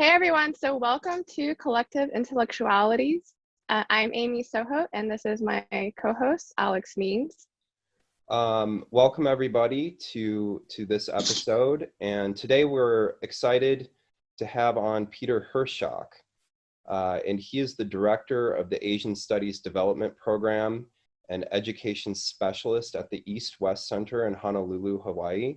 Hey everyone, so welcome to Collective Intellectualities. I'm Amy Soho, and this is my co-host, Alex Means. Welcome everybody to this episode, and today we're excited to have on Peter Hershock, and he is the director of the Asian Studies Development Program and Education Specialist at the East-West Center in Honolulu, Hawaii.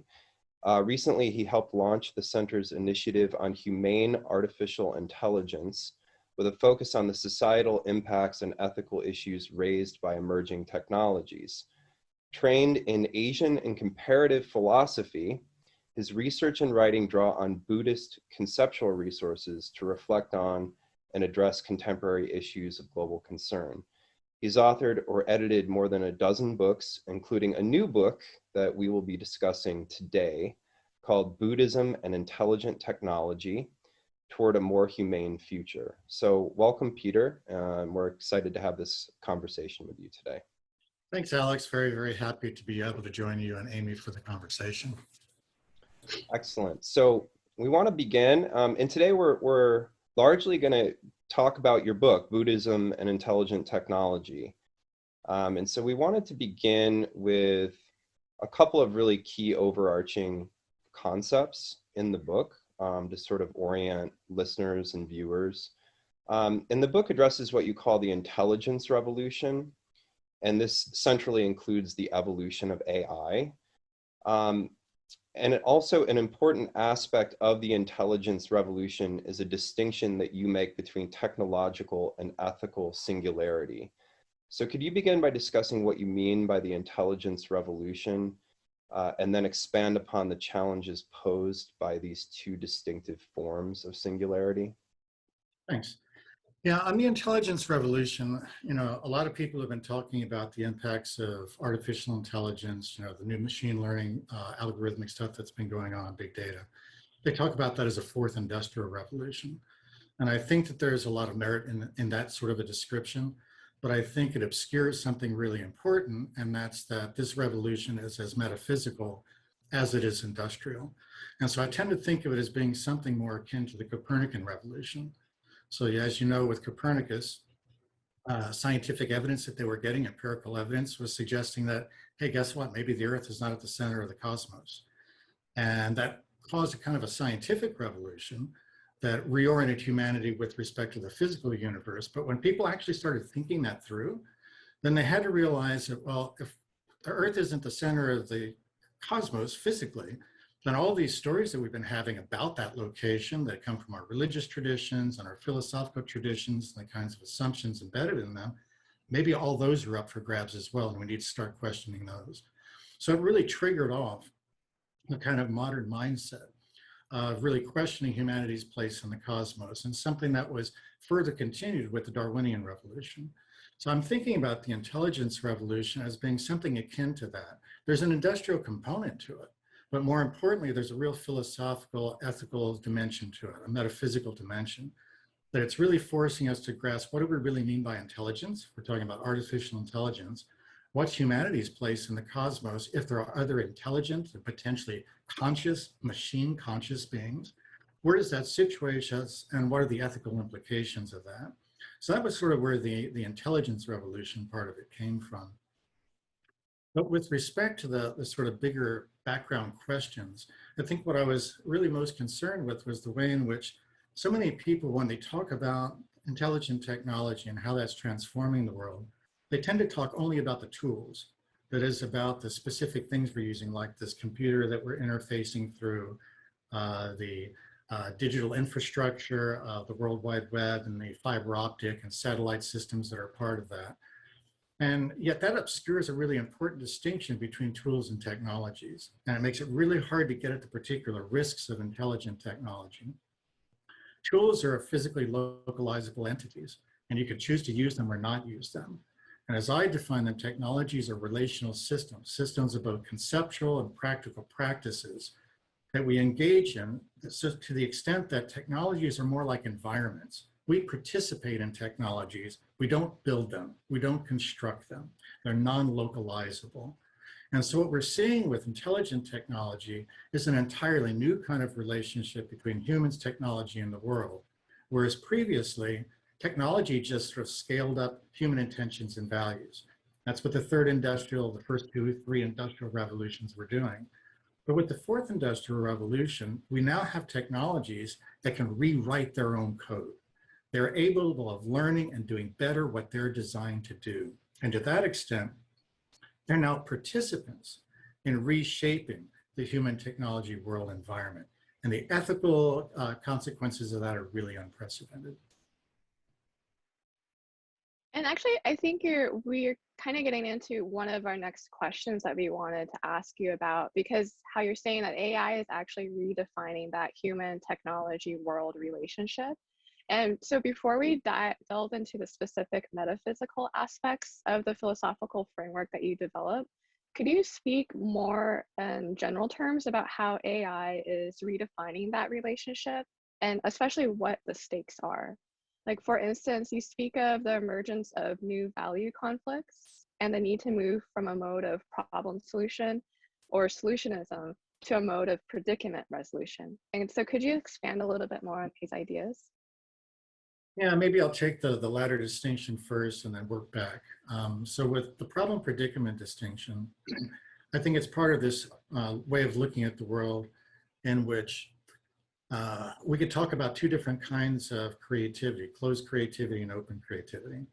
Recently, he helped launch the center's initiative on humane artificial intelligence with a focus on the societal impacts and ethical issues raised by emerging technologies. Trained in Asian and comparative philosophy, his research and writing draw on Buddhist conceptual resources to reflect on and address contemporary issues of global concern. He's authored or edited more than a dozen books, including a new book that we will be discussing today called Buddhism and Intelligent Technology, Toward a More Humane Future. So welcome, Peter. We're excited to have this conversation with you today. Thanks, Alex. Very, very happy to be able to join you and Amy for the conversation. Excellent. So we want to begin, and today we're largely going to talk about your book, Buddhism and Intelligent Technology. And so we wanted to begin with a couple of really key overarching concepts in the book to sort of orient listeners and viewers. And the book addresses what you call the intelligence revolution, and this centrally includes the evolution of AI. And it also, an important aspect of the intelligence revolution is a distinction that you make between technological and ethical singularity. So could you begin by discussing what you mean by the intelligence revolution, and then expand upon the challenges posed by these two distinctive forms of singularity? Thanks. Yeah, on the intelligence revolution, a lot of people have been talking about the impacts of artificial intelligence, the new machine learning, algorithmic stuff that's been going on, big data. They talk about that as a fourth industrial revolution. And I think that there's a lot of merit in that sort of a description, but I think it obscures something really important, and that's that this revolution is as metaphysical as it is industrial. And so I tend to think of it as being something more akin to the Copernican revolution. So as you know, with Copernicus, scientific evidence that they were getting, empirical evidence, was suggesting that, hey, guess what? Maybe the Earth is not at the center of the cosmos. And that caused a kind of a scientific revolution that reoriented humanity with respect to the physical universe. But when people actually started thinking that through, then they had to realize that, well, if the Earth isn't the center of the cosmos physically, then all these stories that we've been having about that location that come from our religious traditions and our philosophical traditions and the kinds of assumptions embedded in them, maybe all those are up for grabs as well, and we need to start questioning those. So it really triggered off the kind of modern mindset of really questioning humanity's place in the cosmos, and something that was further continued with the Darwinian revolution. So I'm thinking about the intelligence revolution as being something akin to that. There's an industrial component to it, but more importantly, there's a real philosophical, ethical dimension to it, a metaphysical dimension, that it's really forcing us to grasp what do we really mean by intelligence. We're talking about artificial intelligence. What's humanity's place in the cosmos if there are other intelligent and potentially conscious, machine conscious beings? Where does that situate us, and what are the ethical implications of that? So that was sort of where the intelligence revolution part of it came from. But with respect to the sort of bigger background questions, I think what I was really most concerned with was the way in which so many people, when they talk about intelligent technology and how that's transforming the world, they tend to talk only about the tools. That is, about the specific things we're using, like this computer that we're interfacing through, the digital infrastructure, the World Wide Web, and the fiber optic and satellite systems that are part of that. And yet that obscures a really important distinction between tools and technologies. And it makes it really hard to get at the particular risks of intelligent technology. Tools are physically localizable entities, and you can choose to use them or not use them. And as I define them, technologies are relational systems, systems of both conceptual and practical practices that we engage in. So to the extent that technologies are more like environments, we participate in technologies, we don't build them, we don't construct them. They're non-localizable. And so what we're seeing with intelligent technology is an entirely new kind of relationship between humans, technology, and the world. Whereas previously, technology just sort of scaled up human intentions and values. That's what the the first three industrial revolutions were doing. But with the fourth industrial revolution, we now have technologies that can rewrite their own code. They're able of learning and doing better what they're designed to do. And to that extent, they're now participants in reshaping the human technology world environment. And the ethical consequences of that are really unprecedented. And actually, I think we're kind of getting into one of our next questions that we wanted to ask you about, because how you're saying that AI is actually redefining that human technology world relationship. And so before we delve into the specific metaphysical aspects of the philosophical framework that you develop, could you speak more in general terms about how AI is redefining that relationship, and especially what the stakes are? Like, for instance, you speak of the emergence of new value conflicts and the need to move from a mode of problem solution or solutionism to a mode of predicament resolution. And so could you expand a little bit more on these ideas? Yeah, maybe I'll take the latter distinction first and then work back. So with the problem predicament distinction, I think it's part of this way of looking at the world in which we could talk about two different kinds of creativity, closed creativity and open creativity.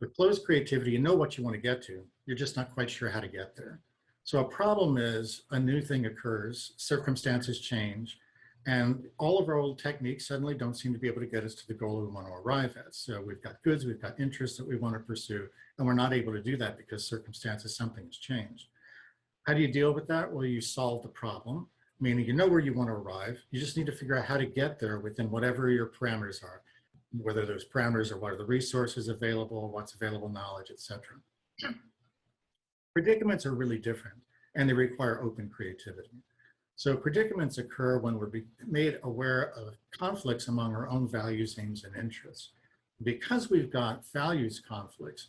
With closed creativity, you know what you want to get to, you're just not quite sure how to get there. So a problem is a new thing occurs, circumstances change, and all of our old techniques suddenly don't seem to be able to get us to the goal we want to arrive at. So we've got goods, we've got interests that we want to pursue, and we're not able to do that because circumstances, something has changed. How do you deal with that? Well, you solve the problem, meaning you know where you want to arrive. You just need to figure out how to get there within whatever your parameters are, whether those parameters are what are the resources available, what's available knowledge, etc. Predicaments are really different, and they require open creativity. So predicaments occur when we're made aware of conflicts among our own values, aims, and interests. Because we've got values conflicts,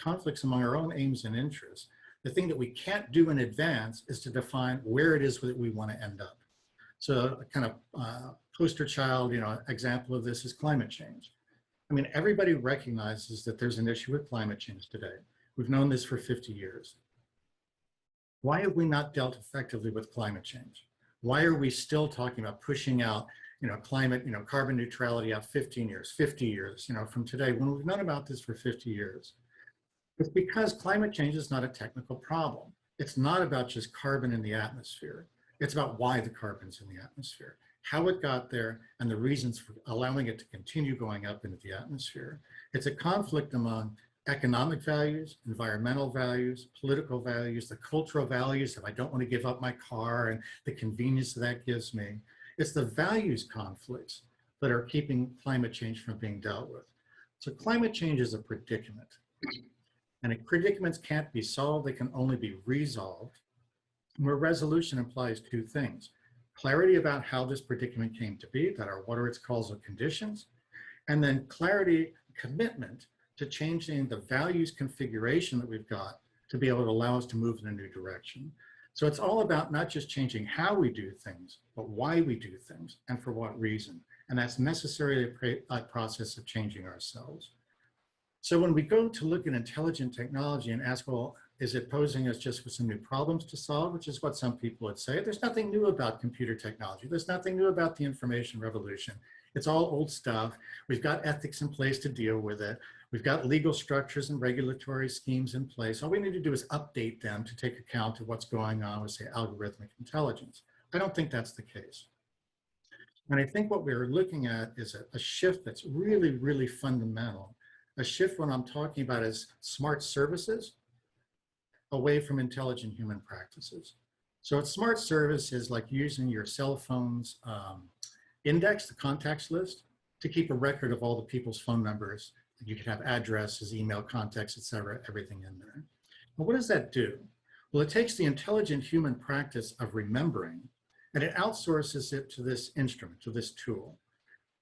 conflicts among our own aims and interests, the thing that we can't do in advance is to define where it is that we want to end up. So a kind of poster child, example of this is climate change. I mean, everybody recognizes that there's an issue with climate change today. We've known this for 50 years. Why have we not dealt effectively with climate change? Why are we still talking about pushing out, climate, carbon neutrality out 15 years, 50 years, from today, when we've known about this for 50 years? It's because climate change is not a technical problem. It's not about just carbon in the atmosphere. It's about why the carbon's in the atmosphere, how it got there, and the reasons for allowing it to continue going up into the atmosphere. It's a conflict among economic values, environmental values, political values, the cultural values, if I don't want to give up my car and the convenience that gives me. It's the values conflicts that are keeping climate change from being dealt with. So climate change is a predicament. And predicaments can't be solved, they can only be resolved, where resolution implies two things: clarity about how this predicament came to be, that are what are its causal conditions, and then clarity, commitment to changing the values configuration that we've got to be able to allow us to move in a new direction. So it's all about not just changing how we do things, but why we do things and for what reason. And that's necessarily a process of changing ourselves. So when we go to look at intelligent technology and ask, well, is it posing us just with some new problems to solve, which is what some people would say. There's nothing new about computer technology. There's nothing new about the information revolution. It's all old stuff. We've got ethics in place to deal with it. We've got legal structures and regulatory schemes in place. All we need to do is update them to take account of what's going on with, say, algorithmic intelligence. I don't think that's the case. And I think what we're looking at is a shift that's really, really fundamental. A shift when I'm talking about is smart services away from intelligent human practices. So it's smart services like using your cell phone's index, the contacts list, to keep a record of all the people's phone numbers. You could have addresses, email contacts, et cetera, everything in there. Well, what does that do? Well, it takes the intelligent human practice of remembering and it outsources it to this instrument, to this tool.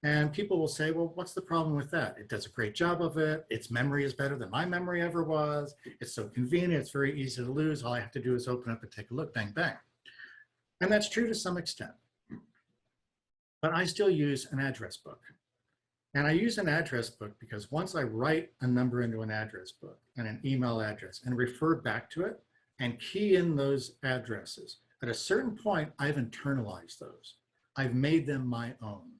And people will say, well, what's the problem with that? It does a great job of it. Its memory is better than my memory ever was. It's so convenient. It's very easy to lose. All I have to do is open up and take a look, bang, bang. And that's true to some extent. But I still use an address book. And I use an address book because once I write a number into an address book and an email address and refer back to it and key in those addresses, at a certain point, I've internalized those. I've made them my own.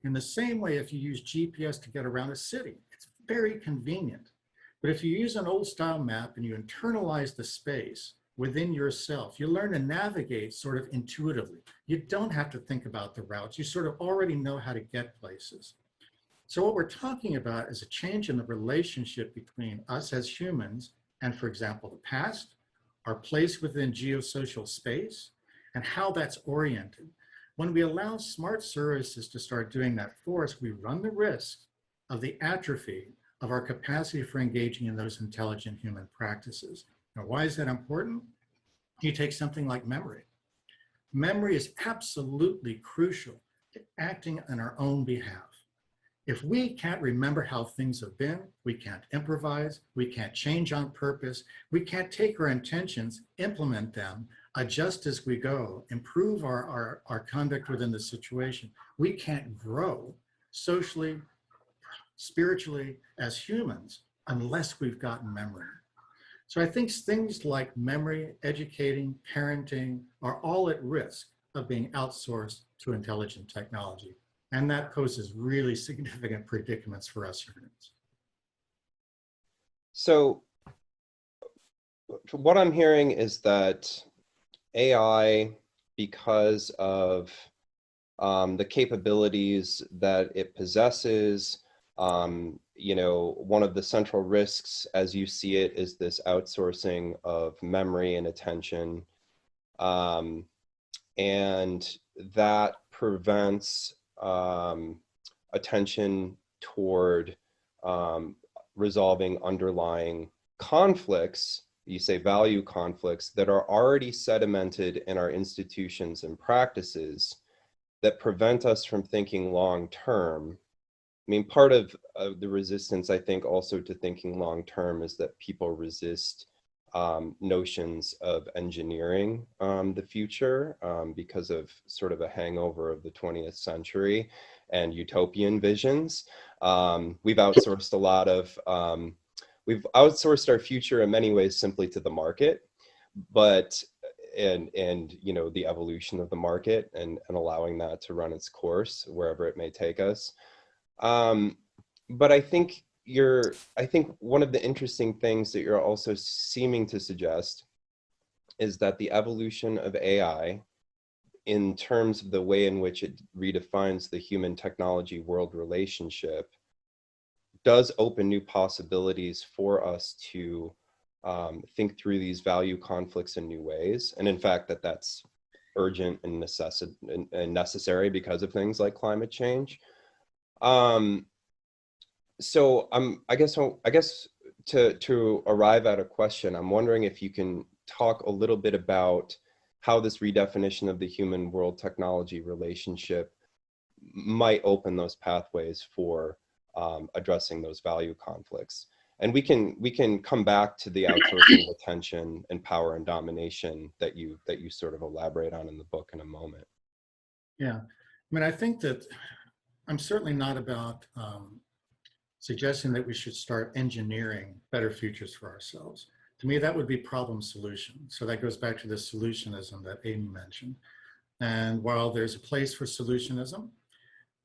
In the same way, if you use GPS to get around a city, it's very convenient. But if you use an old style map and you internalize the space within yourself, you learn to navigate sort of intuitively. You don't have to think about the routes. You sort of already know how to get places. So what we're talking about is a change in the relationship between us as humans and, for example, the past, our place within geosocial space, and how that's oriented. When we allow smart services to start doing that for us, we run the risk of the atrophy of our capacity for engaging in those intelligent human practices. Now, why is that important? You take something like memory. Memory is absolutely crucial to acting on our own behalf. If we can't remember how things have been, we can't improvise, we can't change on purpose, we can't take our intentions, implement them, adjust as we go, improve our conduct within the situation. We can't grow socially, spiritually, as humans, unless we've gotten memory. So I think things like memory, educating, parenting are all at risk of being outsourced to intelligent technology. And that poses really significant predicaments for us humans. So what I'm hearing is that AI, because of the capabilities that it possesses, you know, one of the central risks, as you see it, is this outsourcing of memory and attention. And that prevents attention toward resolving underlying conflicts, you say value conflicts, that are already sedimented in our institutions and practices that prevent us from thinking long term. I mean, part of the resistance, I think, also to thinking long term is that people resist notions of engineering the future because of sort of a hangover of the 20th century and utopian visions. We've outsourced a lot of, we've outsourced our future in many ways simply to the market, but, and you know, the evolution of the market and allowing that to run its course wherever it may take us. But I think one of the interesting things that you're also seeming to suggest is that the evolution of AI, in terms of the way in which it redefines the human technology world relationship, does open new possibilities for us to think through these value conflicts in new ways. And in fact, that's urgent and necessary because of things like climate change. So I guess to arrive at a question, I'm wondering if you can talk a little bit about how this redefinition of the human world technology relationship might open those pathways for addressing those value conflicts. And we can come back to the outsourcing of attention and power and domination that you sort of elaborate on in the book in a moment. Yeah, I mean, I think that I'm certainly not about suggesting that we should start engineering better futures for ourselves. To me, that would be problem solution. So that goes back to the solutionism that Amy mentioned. And while there's a place for solutionism,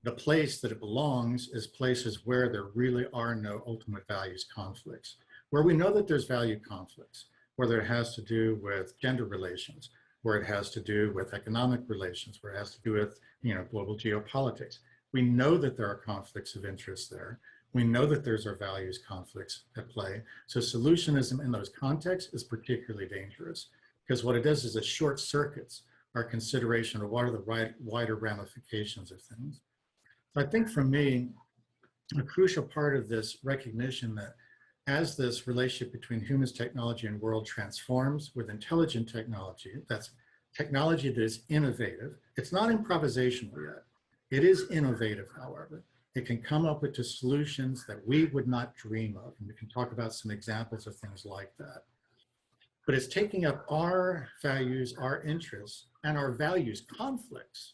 the place that it belongs is places where there really are no ultimate values conflicts, where we know that there's value conflicts, whether it has to do with gender relations, where it has to do with economic relations, where it has to do with, you know, global geopolitics. We know that there are conflicts of interest there. We know that there's our values conflicts at play. So solutionism in those contexts is particularly dangerous because what it does is it short circuits our consideration of what are the wider ramifications of things. So I think for me, a crucial part of this recognition that as this relationship between humans, technology, and world transforms with intelligent technology, that's technology that is innovative. It's not improvisational yet. It is innovative, however. It can come up with the solutions that we would not dream of. And we can talk about some examples of things like that. But it's taking up our values, our interests, and our values conflicts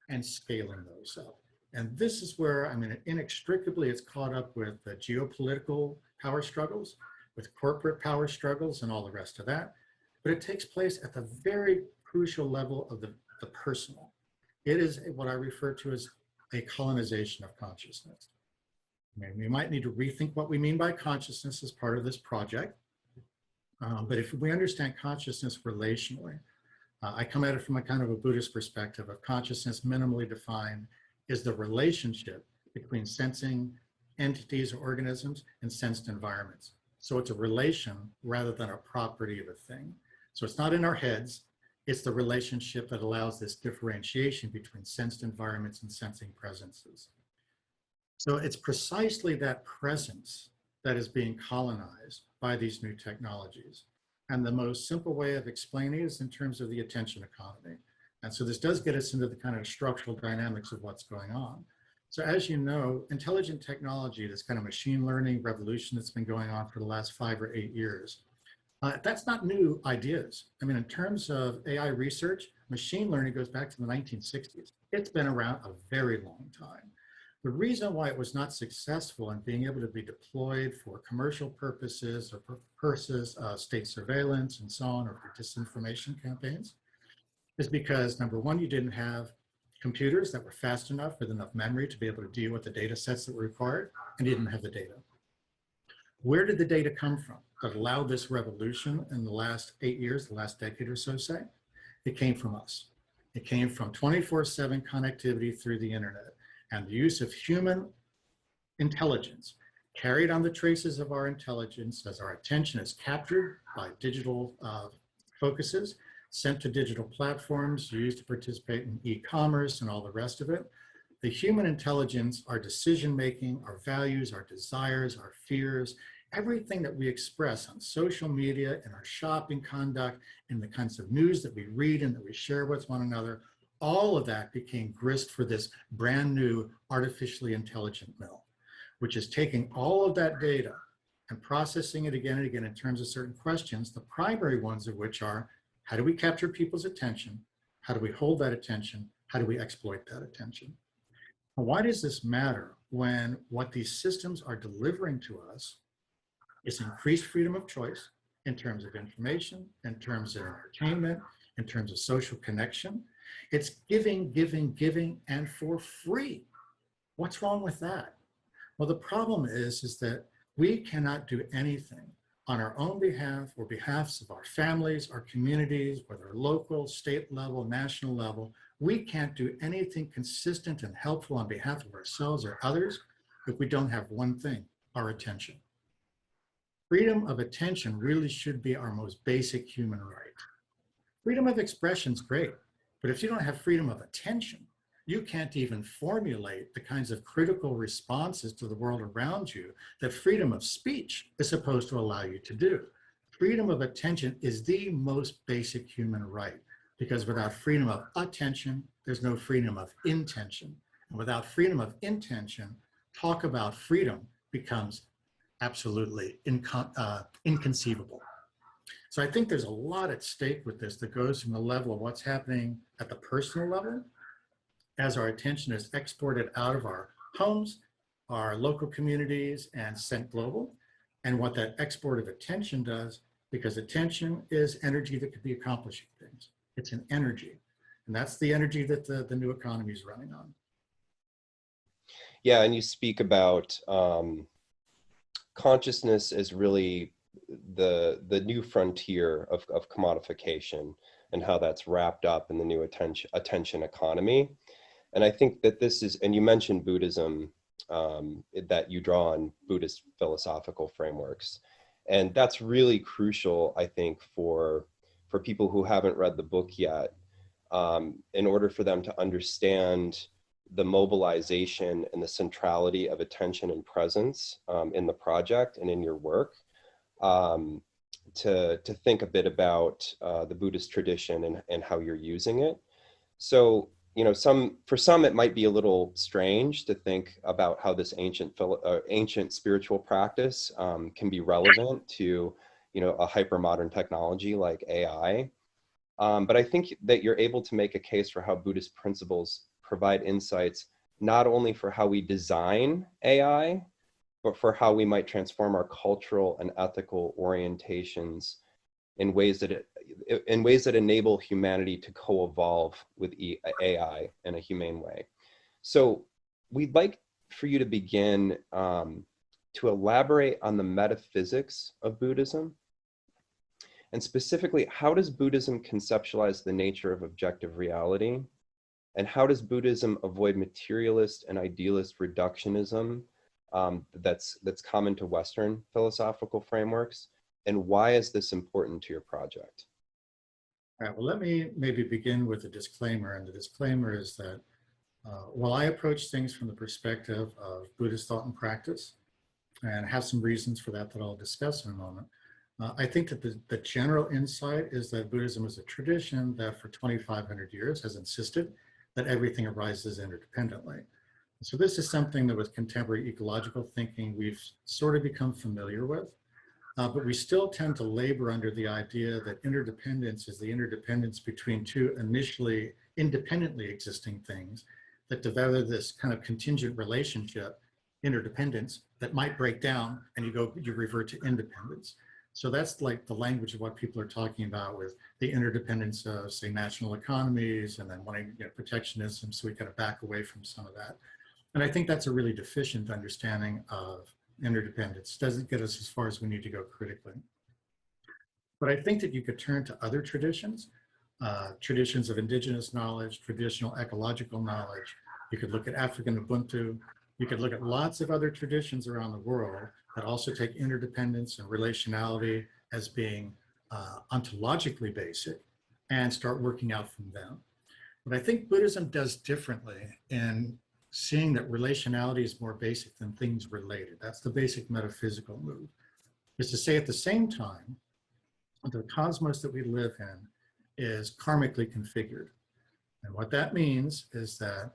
and scaling those up. And this is where, I mean, inextricably it's caught up with the geopolitical power struggles, with corporate power struggles and all the rest of that. But it takes place at the very crucial level of the personal. It is what I refer to as a colonization of consciousness. I mean, we might need to rethink what we mean by consciousness as part of this project. But if we understand consciousness relationally, I come at it from a kind of a Buddhist perspective of consciousness minimally defined is the relationship between sensing entities or organisms and sensed environments. So it's a relation rather than a property of a thing. So it's not in our heads, it's the relationship that allows this differentiation between sensed environments and sensing presences. So it's precisely that presence that is being colonized by these new technologies. And the most simple way of explaining it is in terms of the attention economy. And so this does get us into the kind of structural dynamics of what's going on. So as you know, intelligent technology, this kind of machine learning revolution that's been going on for the last 5 or 8 years, that's not new ideas. I mean, in terms of AI research, machine learning goes back to the 1960s. It's been around a very long time. The reason why it was not successful in being able to be deployed for commercial purposes or purposes, state surveillance and so on, or for disinformation campaigns, is because number one, you didn't have computers that were fast enough with enough memory to be able to deal with the data sets that were required, and you didn't have the data. Where did the data come from that allowed this revolution in the last 8 years, the last decade or so, say? It came from us. It came from 24/7 connectivity through the internet and the use of human intelligence carried on the traces of our intelligence as our attention is captured by digital focuses, sent to digital platforms, used to participate in e-commerce and all the rest of it. The human intelligence, our decision-making, our values, our desires, our fears, everything that we express on social media, in our shopping conduct, in the kinds of news that we read and that we share with one another, all of that became grist for this brand new artificially intelligent mill, which is taking all of that data and processing it again and again in terms of certain questions, the primary ones of which are, how do we capture people's attention? How do we hold that attention? How do we exploit that attention? Now, why does this matter when what these systems are delivering to us is increased freedom of choice in terms of information, in terms of entertainment, in terms of social connection? It's giving, giving, giving, and for free. What's wrong with that? Well, the problem is that we cannot do anything on our own behalf or behalfs of our families, our communities, whether local, state level, national level. We can't do anything consistent and helpful on behalf of ourselves or others if we don't have one thing, our attention. Freedom of attention really should be our most basic human right. Freedom of expression is great, but if you don't have freedom of attention, you can't even formulate the kinds of critical responses to the world around you that freedom of speech is supposed to allow you to do. Freedom of attention is the most basic human right, because without freedom of attention, there's no freedom of intention. And without freedom of intention, talk about freedom becomes absolutely inconceivable. So I think there's a lot at stake with this that goes from the level of what's happening at the personal level as our attention is exported out of our homes, our local communities, and sent global, and what that export of attention does, because attention is energy that could be accomplishing things. It's an energy, and that's the energy that the new economy is running on. Yeah, and you speak about consciousness as really the new frontier of commodification and how that's wrapped up in the new attention economy. And I think that this is, and you mentioned Buddhism, that you draw on Buddhist philosophical frameworks. And that's really crucial, I think, for people who haven't read the book yet, in order for them to understand the mobilization and the centrality of attention and presence in the project and in your work, to think a bit about the Buddhist tradition and how you're using it. So for some it might be a little strange to think about how this ancient spiritual practice can be relevant to, a hypermodern technology like AI. But I think that you're able to make a case for how Buddhist principles provide insights not only for how we design AI, but for how we might transform our cultural and ethical orientations in ways that enable humanity to co-evolve with AI in a humane way. So we'd like for you to begin to elaborate on the metaphysics of Buddhism. And specifically, how does Buddhism conceptualize the nature of objective reality? And how does Buddhism avoid materialist and idealist reductionism that's common to Western philosophical frameworks? And why is this important to your project? All right, well, let me maybe begin with a disclaimer. And the disclaimer is that while I approach things from the perspective of Buddhist thought and practice, and have some reasons for that I'll discuss in a moment, I think that the general insight is that Buddhism is a tradition that for 2,500 years has insisted that everything arises interdependently. So this is something that with contemporary ecological thinking, we've sort of become familiar with, but we still tend to labor under the idea that interdependence is the interdependence between two initially independently existing things that develop this kind of contingent relationship, interdependence, that might break down and you revert to independence. So that's like the language of what people are talking about with the interdependence of, say, national economies, and then wanting protectionism, so we kind of back away from some of that. And I think that's a really deficient understanding of interdependence. Doesn't get us as far as we need to go critically. But I think that you could turn to other traditions, traditions of indigenous knowledge, traditional ecological knowledge. You could look at African Ubuntu. You could look at lots of other traditions around the world that also take interdependence and relationality as being ontologically basic and start working out from them. But I think Buddhism does differently in seeing that relationality is more basic than things related. That's the basic metaphysical move. Is to say at the same time, the cosmos that we live in is karmically configured. And what that means is that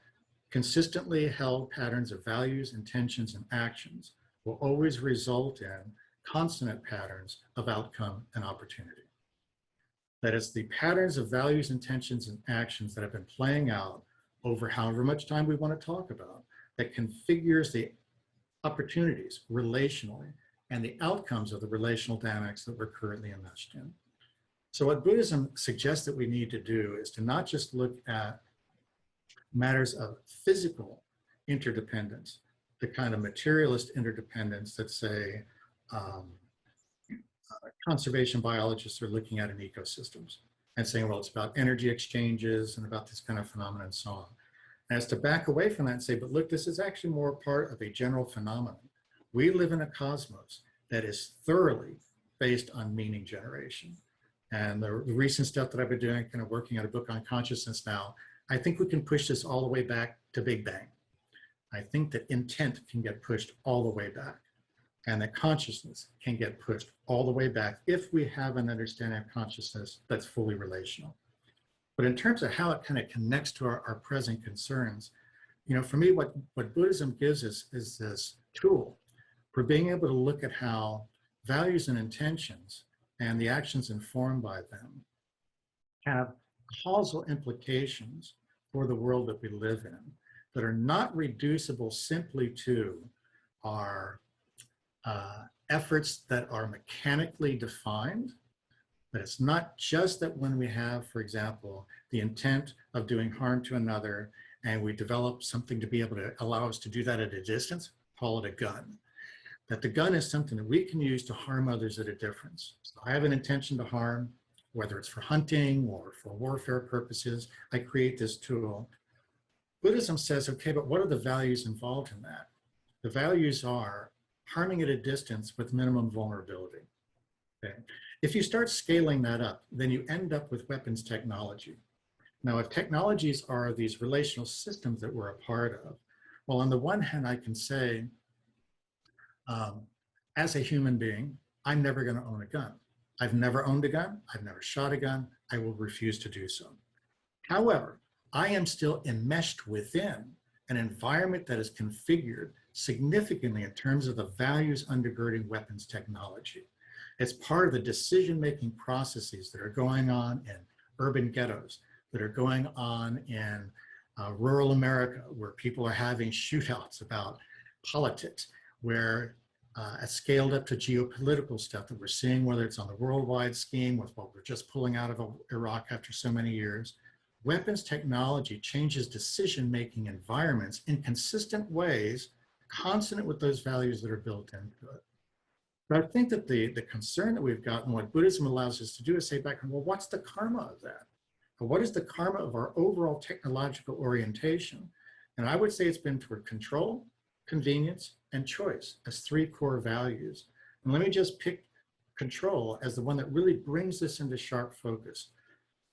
consistently held patterns of values, intentions, and actions will always result in consonant patterns of outcome and opportunity. That is, the patterns of values, intentions, and actions that have been playing out over however much time we want to talk about, that configures the opportunities relationally and the outcomes of the relational dynamics that we're currently enmeshed in. So what Buddhism suggests that we need to do is to not just look at matters of physical interdependence, the kind of materialist interdependence that, say, conservation biologists are looking at in ecosystems and saying, well, it's about energy exchanges and about this kind of phenomenon and so on. And it's to back away from that and say, but look, this is actually more part of a general phenomenon. We live in a cosmos that is thoroughly based on meaning generation. And the recent stuff that I've been doing, kind of working on a book on consciousness now, I think we can push this all the way back to Big Bang. I think that intent can get pushed all the way back, and that consciousness can get pushed all the way back if we have an understanding of consciousness that's fully relational. But in terms of how it kind of connects to our present concerns, for me, what Buddhism gives us is this tool for being able to look at how values and intentions and the actions informed by them have causal implications for the world that we live in that are not reducible simply to our efforts that are mechanically defined. But it's not just that when we have, for example, the intent of doing harm to another and we develop something to be able to allow us to do that at a distance, call it a gun. That the gun is something that we can use to harm others at a distance. So I have an intention to harm, whether it's for hunting or for warfare purposes, I create this tool. Buddhism says, okay, but what are the values involved in that? The values are harming at a distance with minimum vulnerability. Okay. If you start scaling that up, then you end up with weapons technology. Now, if technologies are these relational systems that we're a part of, well, on the one hand, I can say, as a human being, I'm never going to own a gun. I've never owned a gun. I've never shot a gun. I will refuse to do so. However, I am still enmeshed within an environment that is configured significantly in terms of the values undergirding weapons technology. It's part of the decision-making processes that are going on in urban ghettos, that are going on in rural America, where people are having shootouts about politics, where it's scaled up to geopolitical stuff that we're seeing, whether it's on the worldwide scheme with what we're just pulling out of Iraq after so many years. Weapons technology changes decision-making environments in consistent ways, consonant with those values that are built into it. But I think that the concern that we've got and what Buddhism allows us to do is say back, well, what's the karma of that? What is the karma of our overall technological orientation? And I would say it's been toward control, convenience, and choice as three core values. And let me just pick control as the one that really brings this into sharp focus.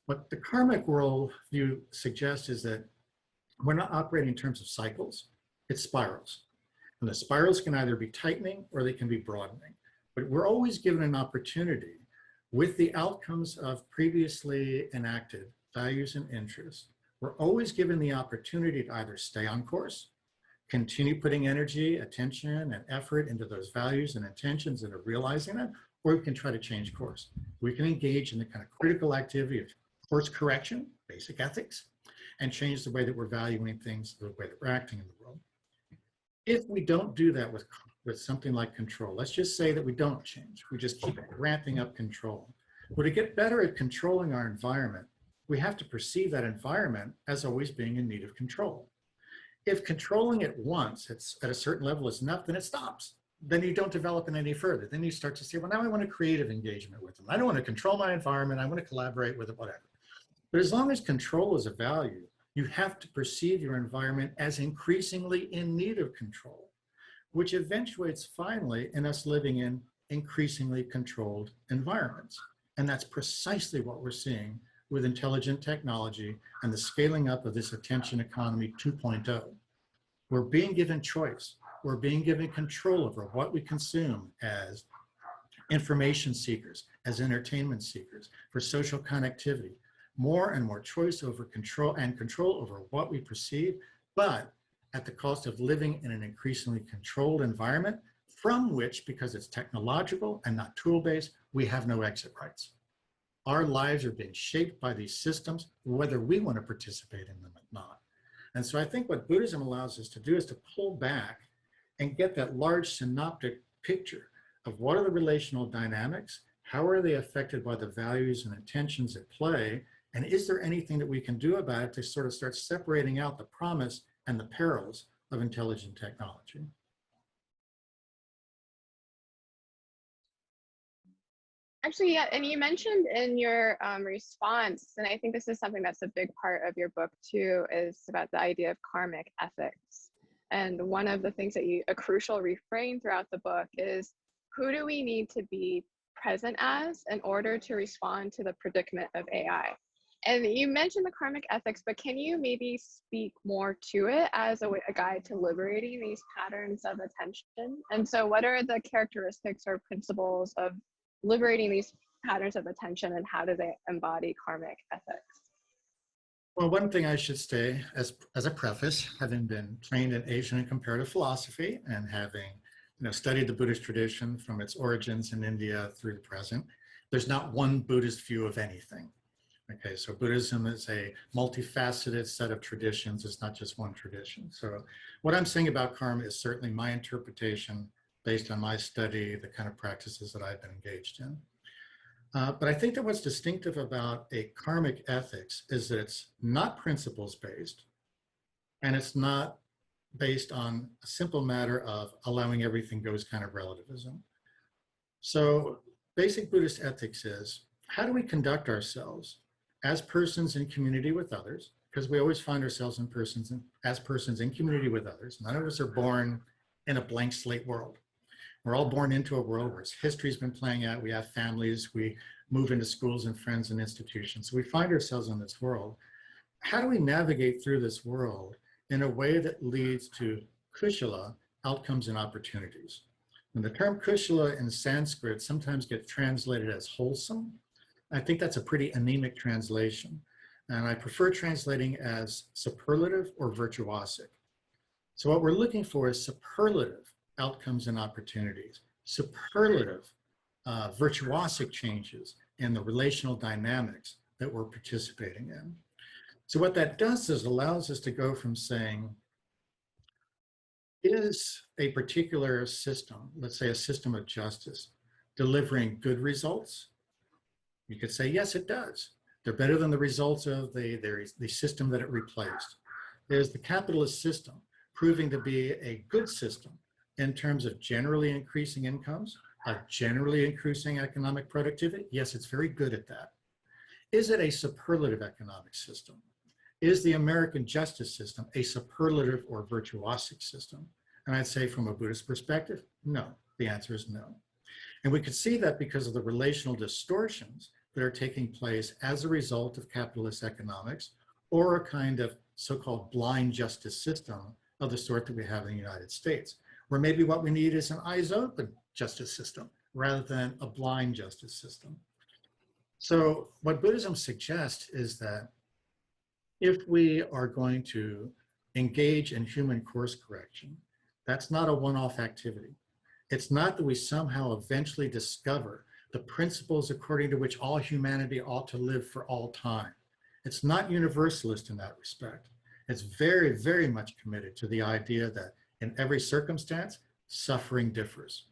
What the karmic worldview suggests is that we're not operating in terms of cycles, it's spirals. And the spirals can either be tightening or they can be broadening. But we're always given an opportunity with the outcomes of previously enacted values and interests. We're always given the opportunity to either stay on course, continue putting energy, attention, and effort into those values and intentions and realizing it, or we can try to change course. We can engage in the kind of critical activity of course correction, basic ethics, and change the way that we're valuing things, the way that we're acting in the world. If we don't do that with something like control, let's just say that we don't change, we just keep ramping up control. Well, to get better at controlling our environment, we have to perceive that environment as always being in need of control. If controlling it once at a certain level is enough, then it stops. Then you don't develop it any further. Then you start to say, well, now I want a creative engagement with them. I don't want to control my environment. I want to collaborate with it, whatever. But as long as control is a value, you have to perceive your environment as increasingly in need of control, which eventuates finally in us living in increasingly controlled environments. And that's precisely what we're seeing with intelligent technology and the scaling up of this attention economy 2.0. We're being given choice. We're being given control over what we consume as information seekers, as entertainment seekers, for social connectivity, more and more choice over control over what we perceive, but at the cost of living in an increasingly controlled environment from which, because it's technological and not tool-based, we have no exit rights. Our lives are being shaped by these systems, whether we want to participate in them or not. And so I think what Buddhism allows us to do is to pull back and get that large synoptic picture of what are the relational dynamics, how are they affected by the values and intentions at play, and is there anything that we can do about it to sort of start separating out the promise and the perils of intelligent technology? Actually, yeah, and you mentioned in your response, and I think this is something that's a big part of your book too, is about the idea of karmic ethics. And one of the things that a crucial refrain throughout the book is, who do we need to be present as in order to respond to the predicament of AI? And you mentioned the karmic ethics, but can you maybe speak more to it as a guide to liberating these patterns of attention? And so what are the characteristics or principles of liberating these patterns of attention, and how do they embody karmic ethics? Well, one thing I should say as a preface, having been trained in Asian and comparative philosophy and having studied the Buddhist tradition from its origins in India through the present, there's not one Buddhist view of anything. Okay, so Buddhism is a multifaceted set of traditions. It's not just one tradition. So what I'm saying about karma is certainly my interpretation based on my study, the kind of practices that I've been engaged in. But I think that what's distinctive about a karmic ethics is that it's not principles-based, and it's not based on a simple matter of allowing everything goes kind of relativism. So basic Buddhist ethics is, how do we conduct ourselves as persons in community with others? Because we always find ourselves as persons in community with others. None of us are born in a blank slate world. We're all born into a world where history's been playing out. We have families, we move into schools and friends and institutions. So we find ourselves in this world. How do we navigate through this world in a way that leads to kushala, outcomes and opportunities? And the term kushala in Sanskrit sometimes gets translated as wholesome. I think that's a pretty anemic translation. And I prefer translating as superlative or virtuosic. So what we're looking for is superlative outcomes and opportunities, superlative virtuosic changes in the relational dynamics that we're participating in. So what that does is allows us to go from saying, is a particular system, let's say a system of justice, delivering good results? You could say, yes, it does. They're better than the results of the system that it replaced. There's the capitalist system proving to be a good system in terms of generally increasing incomes, generally increasing economic productivity. Yes, it's very good at that. Is it a superlative economic system? Is the American justice system a superlative or virtuosic system? And I'd say from a Buddhist perspective, no. The answer is no. And we could see that because of the relational distortions that are taking place as a result of capitalist economics or a kind of so-called blind justice system of the sort that we have in the United States, where maybe what we need is an eyes open justice system rather than a blind justice system. So what Buddhism suggests is that if we are going to engage in human course correction, that's not a one-off activity. It's not that we somehow eventually discover the principles according to which all humanity ought to live for all time. It's not universalist in that respect. It's very, very much committed to the idea that in every circumstance, suffering differs.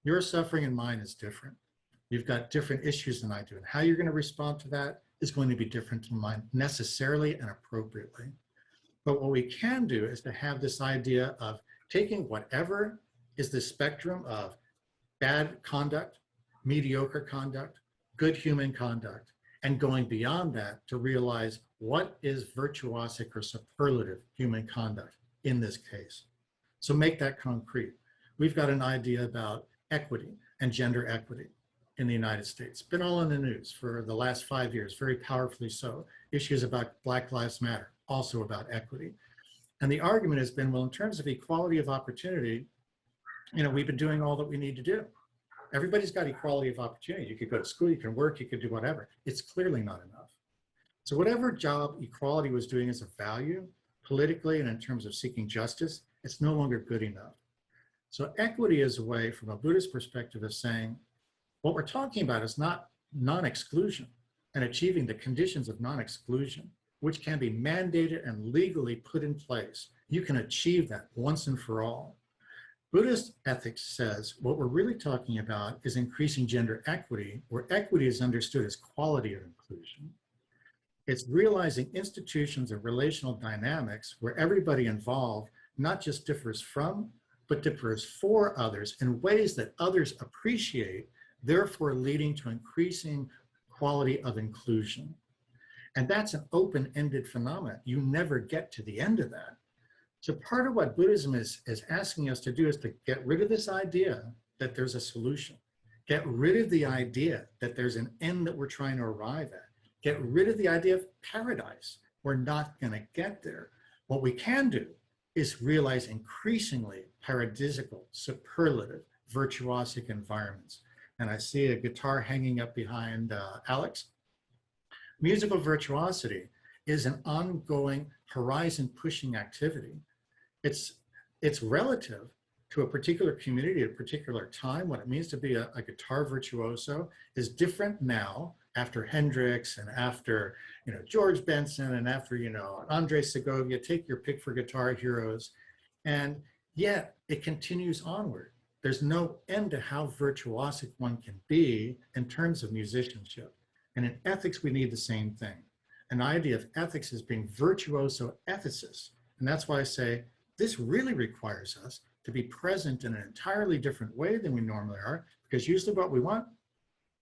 Your suffering and mine is different. You've got different issues than I do, and how you're going to respond to that is going to be different than mine, necessarily and appropriately. But what we can do is to have this idea of taking whatever is the spectrum of bad conduct, mediocre conduct, good human conduct, and going beyond that to realize what is virtuosic or superlative human conduct in this case. So make that concrete. We've got an idea about equity and gender equity in the United States. Been all in the news for the last 5 years, very powerfully so. Issues about Black Lives Matter, also about equity. And the argument has been, well, in terms of equality of opportunity, we've been doing all that we need to do. Everybody's got equality of opportunity. You could go to school, you can work, you could do whatever. It's clearly not enough. So whatever job equality was doing as a value, politically and in terms of seeking justice, it's no longer good enough. So equity is a way from a Buddhist perspective of saying, what we're talking about is not non-exclusion and achieving the conditions of non-exclusion, which can be mandated and legally put in place. You can achieve that once and for all. Buddhist ethics says what we're really talking about is increasing gender equity, where equity is understood as quality of inclusion. It's realizing institutions of relational dynamics where everybody involved not just differs from, but differs for others in ways that others appreciate, therefore leading to increasing quality of inclusion. And that's an open-ended phenomenon. You never get to the end of that. So part of what Buddhism is asking us to do is to get rid of this idea that there's a solution. Get rid of the idea that there's an end that we're trying to arrive at. Get rid of the idea of paradise. We're not going to get there. What we can do is realize increasingly paradisical, superlative, virtuosic environments. And I see a guitar hanging up behind Alex. Musical virtuosity is an ongoing horizon-pushing activity. It's relative to a particular community at a particular time. What it means to be a guitar virtuoso is different now after Hendrix and after George Benson and after Andre Segovia. Take your pick for guitar heroes, and yet it continues onward. There's no end to how virtuosic one can be in terms of musicianship. And in ethics, we need the same thing. An idea of ethics as being virtuoso ethicists. And that's why I say this really requires us to be present in an entirely different way than we normally are, because usually what we want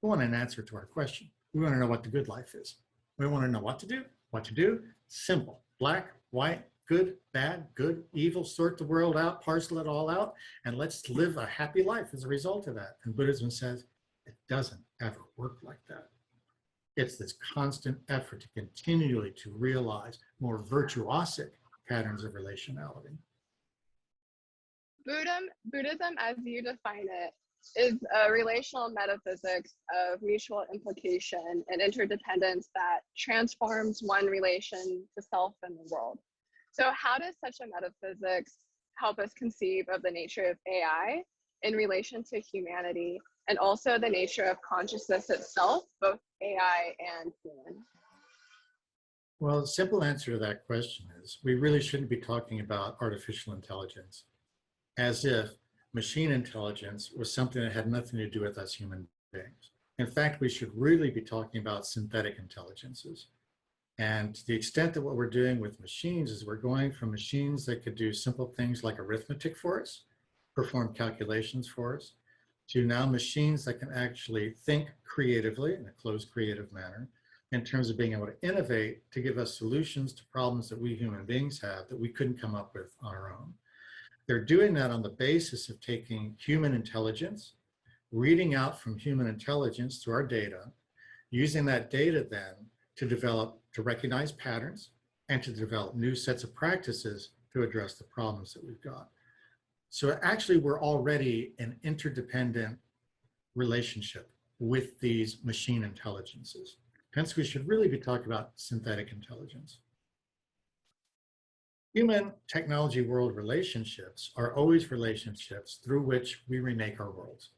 an answer to our question. We want to know what the good life is. We want to know what to do, simple, black, white, good, bad, good, evil, sort the world out, parcel it all out, and let's live a happy life as a result of that. And Buddhism says it doesn't ever work like that. It's this constant effort to continually to realize more virtuosic patterns of relationality. Buddhism, as you define it, is a relational metaphysics of mutual implication and interdependence that transforms one relation to self and the world. So how does such a metaphysics help us conceive of the nature of AI in relation to humanity and also the nature of consciousness itself, both AI and human? Well, the simple answer to that question is we really shouldn't be talking about artificial intelligence as if machine intelligence was something that had nothing to do with us human beings. In fact, we should really be talking about synthetic intelligences. And to the extent that what we're doing with machines is we're going from machines that could do simple things like arithmetic for us, perform calculations for us, to now machines that can actually think creatively in a closed creative manner in terms of being able to innovate to give us solutions to problems that we human beings have that we couldn't come up with on our own. They're doing that on the basis of taking human intelligence, reading out from human intelligence to our data, using that data then to recognize patterns and to develop new sets of practices to address the problems that we've got. So actually, we're already an interdependent relationship with these machine intelligences. Hence, we should really be talking about synthetic intelligence. Human technology world relationships are always relationships through which we remake our worlds.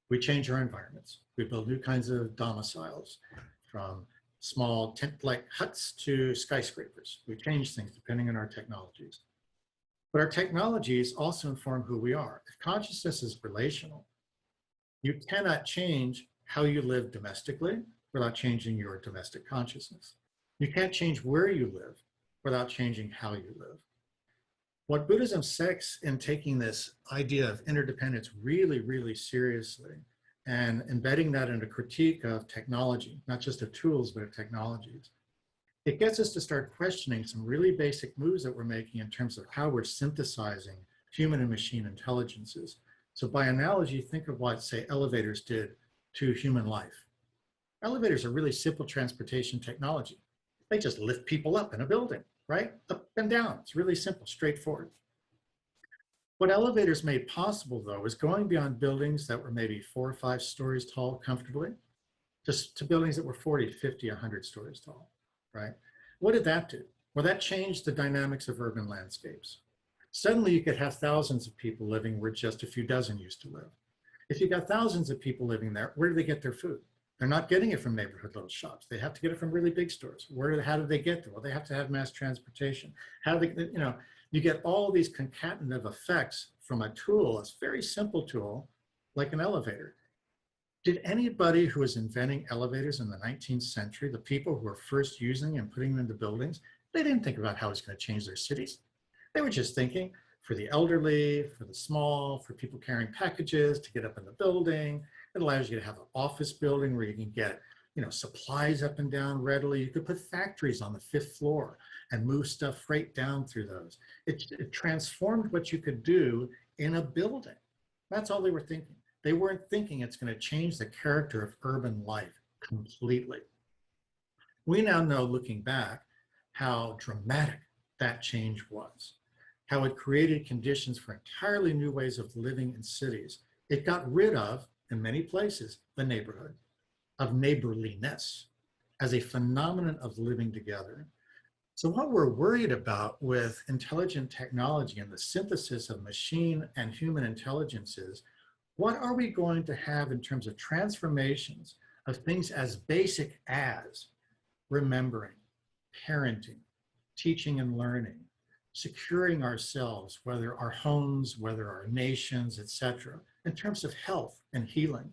We change our environments. We build new kinds of domiciles, from small tent-like huts to skyscrapers. We change things depending on our technologies. But our technologies also inform who we are. If consciousness is relational, you cannot change how you live domestically without changing your domestic consciousness. You can't change where you live without changing how you live. What Buddhism says in taking this idea of interdependence really, really seriously and embedding that in a critique of technology, not just of tools, but of technologies, it gets us to start questioning some really basic moves that we're making in terms of how we're synthesizing human and machine intelligences. So by analogy, think of what, say, elevators did to human life. Elevators are really simple transportation technology. They just lift people up in a building, right? Up and down. It's really simple, straightforward. What elevators made possible, though, is going beyond buildings that were maybe 4 or 5 stories tall comfortably, just to buildings that were 40, 50, 100 stories tall, right? What did that do? Well, that changed the dynamics of urban landscapes. Suddenly, you could have thousands of people living where just a few dozen used to live. If you got thousands of people living there, where do they get their food? They're not getting it from neighborhood little shops. They have to get it from really big stores. How do they get there? Well, they have to have mass transportation. How do they, you get all these concatenative effects from a tool, a very simple tool, like an elevator. Did anybody who was inventing elevators in the 19th century, the people who were first using and putting them into buildings, they didn't think about how it's going to change their cities. They were just thinking for the elderly, for the small, for people carrying packages to get up in the building. It allows you to have an office building where you can get, supplies up and down readily. You could put factories on the 5th floor and move stuff right down through those. It transformed what you could do in a building. That's all they were thinking. They weren't thinking it's going to change the character of urban life completely. We now know, looking back, how dramatic that change was, how it created conditions for entirely new ways of living in cities. It got rid of, in many places, the neighborhood, of neighborliness as a phenomenon of living together. So what we're worried about with intelligent technology and the synthesis of machine and human intelligence is, what are we going to have in terms of transformations of things as basic as remembering, parenting, teaching and learning, securing ourselves, whether our homes, whether our nations, etc., in terms of health and healing.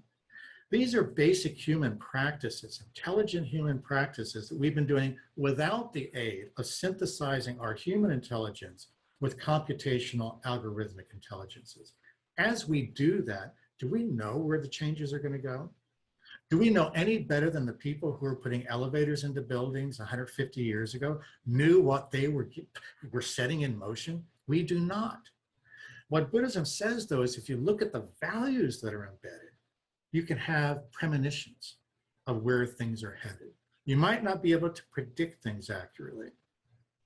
These are basic human practices, intelligent human practices that we've been doing without the aid of synthesizing our human intelligence with computational algorithmic intelligences. As we do that, do we know where the changes are going to go? Do we know any better than the people who were putting elevators into buildings 150 years ago knew what they were setting in motion? We do not. What Buddhism says, though, is if you look at the values that are embedded, you can have premonitions of where things are headed. You might not be able to predict things accurately,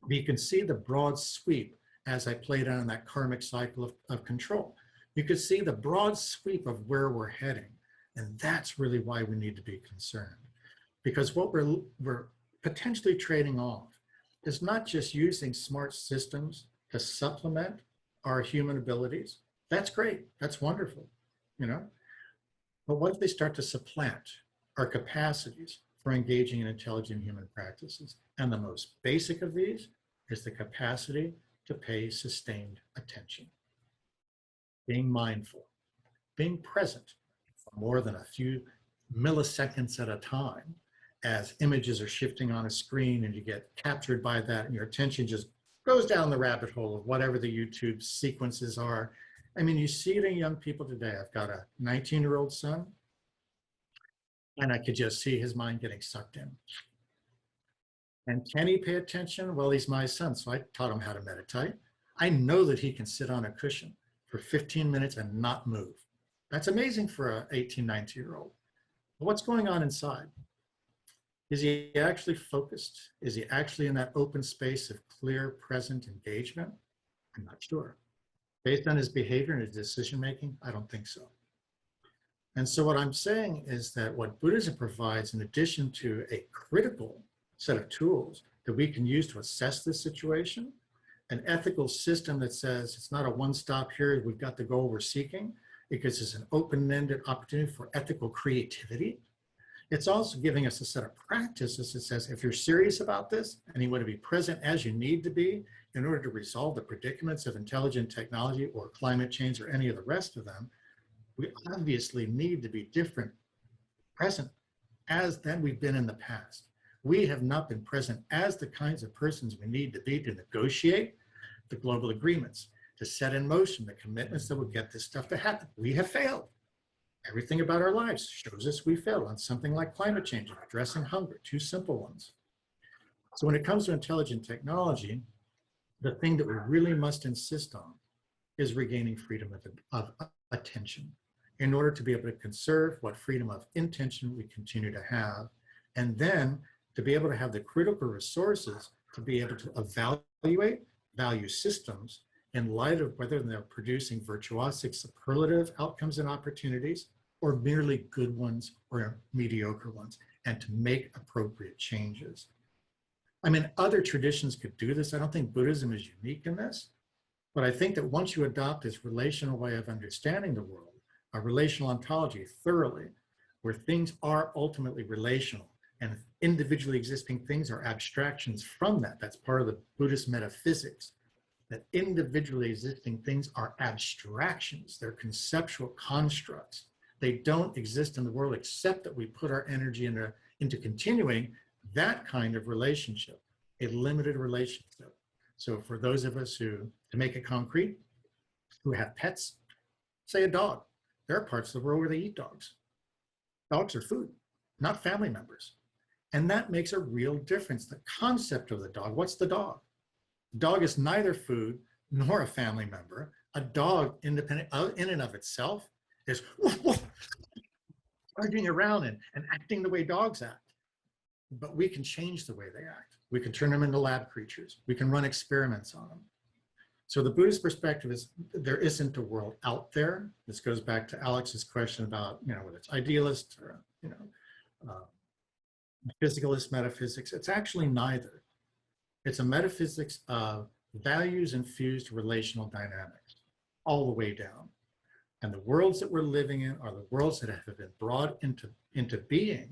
but you can see the broad sweep as I played on that karmic cycle of control. You could see the broad sweep of where we're heading. And that's really why we need to be concerned. Because what we're potentially trading off is not just using smart systems to supplement our human abilities. That's great, that's wonderful, you know? But what if they start to supplant our capacities for engaging in intelligent human practices? And the most basic of these is the capacity to pay sustained attention. Being mindful, being present for more than a few milliseconds at a time as images are shifting on a screen and you get captured by that and your attention just goes down the rabbit hole of whatever the YouTube sequences are. I mean, you see it in young people today. I've got a 19-year-old son and I could just see his mind getting sucked in. And can he pay attention? Well, he's my son, so I taught him how to meditate. I know that he can sit on a cushion for 15 minutes and not move. That's amazing for an 18, 19-year-old. But what's going on inside? Is he actually focused? Is he actually in that open space of clear, present engagement? I'm not sure. Based on his behavior and his decision-making, I don't think so. And so what I'm saying is that what Buddhism provides, in addition to a critical set of tools that we can use to assess this situation, an ethical system that says it's not a one-stop here, we've got the goal we're seeking, because it's an open-ended opportunity for ethical creativity. It's also giving us a set of practices that says, if you're serious about this and you want to be present as you need to be in order to resolve the predicaments of intelligent technology or climate change or any of the rest of them, we obviously need to be different, present as than we've been in the past. We have not been present as the kinds of persons we need to be to negotiate the global agreements, to set in motion the commitments that will get this stuff to happen. We have failed. Everything about our lives shows us we failed on something like climate change and addressing hunger, two simple ones. So when it comes to intelligent technology, the thing that we really must insist on is regaining freedom of attention in order to be able to conserve what freedom of intention we continue to have, and then to be able to have the critical resources to be able to evaluate value systems in light of whether they're producing virtuosic, superlative outcomes and opportunities, or merely good ones or mediocre ones, and to make appropriate changes. I mean, other traditions could do this. I don't think Buddhism is unique in this, but I think that once you adopt this relational way of understanding the world, a relational ontology thoroughly, where things are ultimately relational and individually existing things are abstractions from that. That's part of the Buddhist metaphysics, that individually existing things are abstractions. They're conceptual constructs. They don't exist in the world except that we put our energy into continuing that kind of relationship, a limited relationship. So for those of us who, to make it concrete, who have pets, say a dog, there are parts of the world where they eat dogs. Dogs are food, not family members. And that makes a real difference. The concept of the dog, what's the dog? The dog is neither food nor a family member. A dog, independent in and of itself, is charging around and acting the way dogs act. But we can change the way they act. We can turn them into lab creatures. We can run experiments on them. So the Buddhist perspective is there isn't a world out there. This goes back to Alex's question about, whether it's idealist or, physicalist metaphysics. It's actually neither. It's a metaphysics of values infused relational dynamics all the way down. And the worlds that we're living in are the worlds that have been brought into being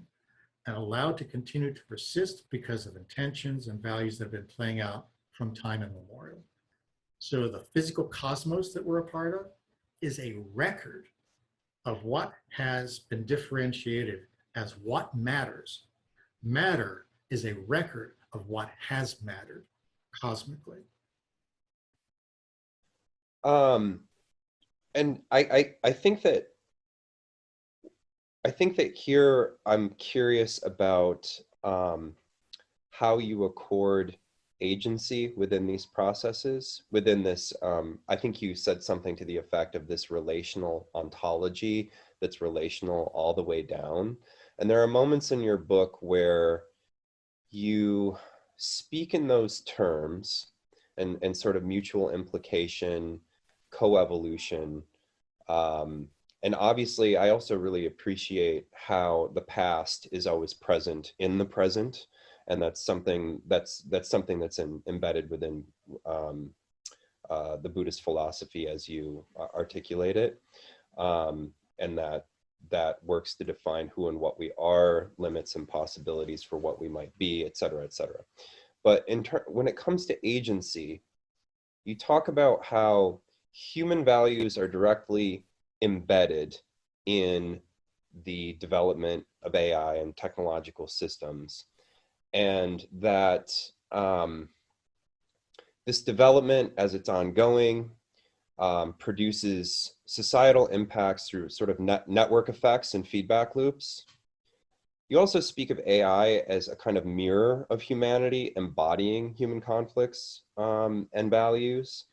and allowed to continue to persist because of intentions and values that have been playing out from time immemorial. So the physical cosmos that we're a part of is a record of what has been differentiated as what matters. Matter is a record of what has mattered cosmically. And I think that here I'm curious about how you accord agency within these processes, within this, I think you said something to the effect of this relational ontology that's relational all the way down. And there are moments in your book where you speak in those terms and sort of mutual implication, coevolution, And obviously, I also really appreciate how the past is always present in the present, and that's something that's embedded within the Buddhist philosophy as you articulate it, and that works to define who and what we are, limits and possibilities for what we might be, et cetera, et cetera. But when it comes to agency, you talk about how human values are directly embedded in the development of AI and technological systems, and that this development, as it's ongoing, produces societal impacts through sort of network effects and feedback loops. You also speak of AI as a kind of mirror of humanity, embodying human conflicts and values.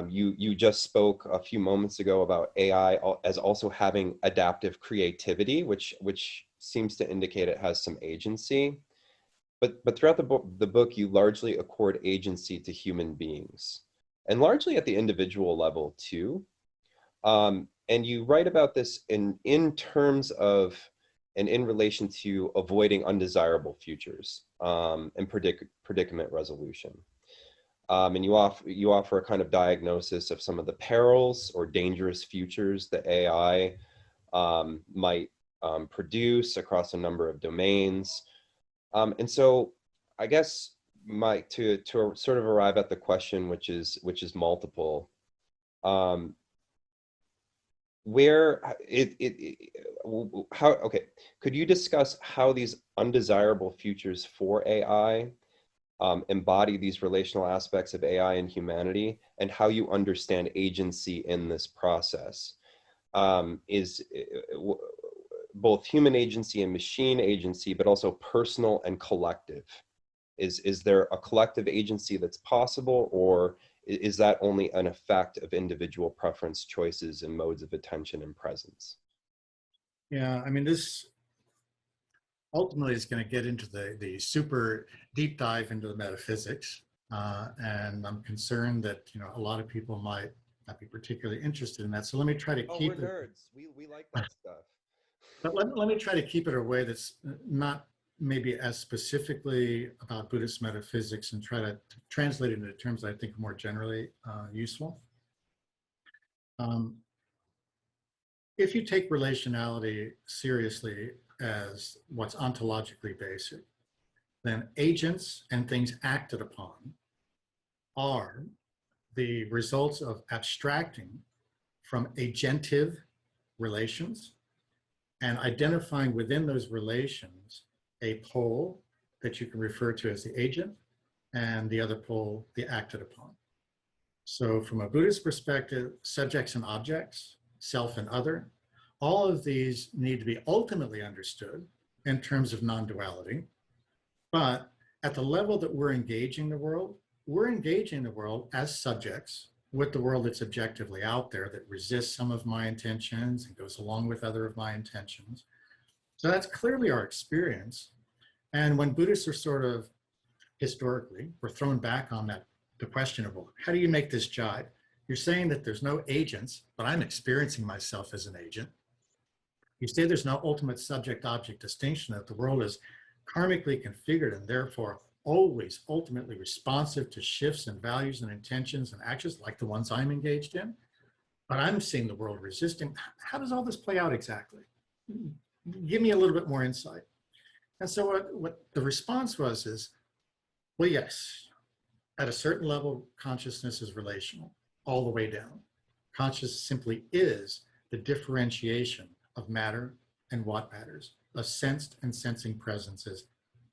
You just spoke a few moments ago about AI as also having adaptive creativity, which seems to indicate it has some agency. But throughout the book, you largely accord agency to human beings, and largely at the individual level too. And you write about this in terms of and in relation to avoiding undesirable futures and predicament resolution. And you offer a kind of diagnosis of some of the perils or dangerous futures that AI might produce across a number of domains. And so I guess to sort of arrive at the question, which is multiple, could you discuss how these undesirable futures for AI embody these relational aspects of AI and humanity, and how you understand agency in this process? Both human agency and machine agency, but also personal and collective. Is there a collective agency that's possible, or is that only an effect of individual preference, choices, and modes of attention and presence? Yeah, I mean, this ultimately is going to get into the super deep dive into the metaphysics. And I'm concerned that, a lot of people might not be particularly interested in that. So let me try to keep it. We're nerds. We like that stuff. But let me try to keep it a way that's not maybe as specifically about Buddhist metaphysics, and try to translate it into terms that I think are more generally useful. If you take relationality seriously as what's ontologically basic, then agents and things acted upon are the results of abstracting from agentive relations and identifying within those relations a pole that you can refer to as the agent, and the other pole, the acted upon. So from a Buddhist perspective, subjects and objects, self and other, all of these need to be ultimately understood in terms of non-duality. But at the level that we're engaging the world, we're engaging the world as subjects with the world that's objectively out there, that resists some of my intentions and goes along with other of my intentions. So that's clearly our experience. And when Buddhists are sort of historically, we're thrown back on the question of, well, how do you make this jive? You're saying that there's no agents, but I'm experiencing myself as an agent. You say there's no ultimate subject-object distinction, that the world is karmically configured and therefore always ultimately responsive to shifts in values and intentions and actions like the ones I'm engaged in, but I'm seeing the world resisting. How does all this play out exactly? Give me a little bit more insight. And so what the response was is, well, yes, at a certain level, consciousness is relational all the way down. Consciousness simply is the differentiation of matter and what matters, of sensed and sensing presences.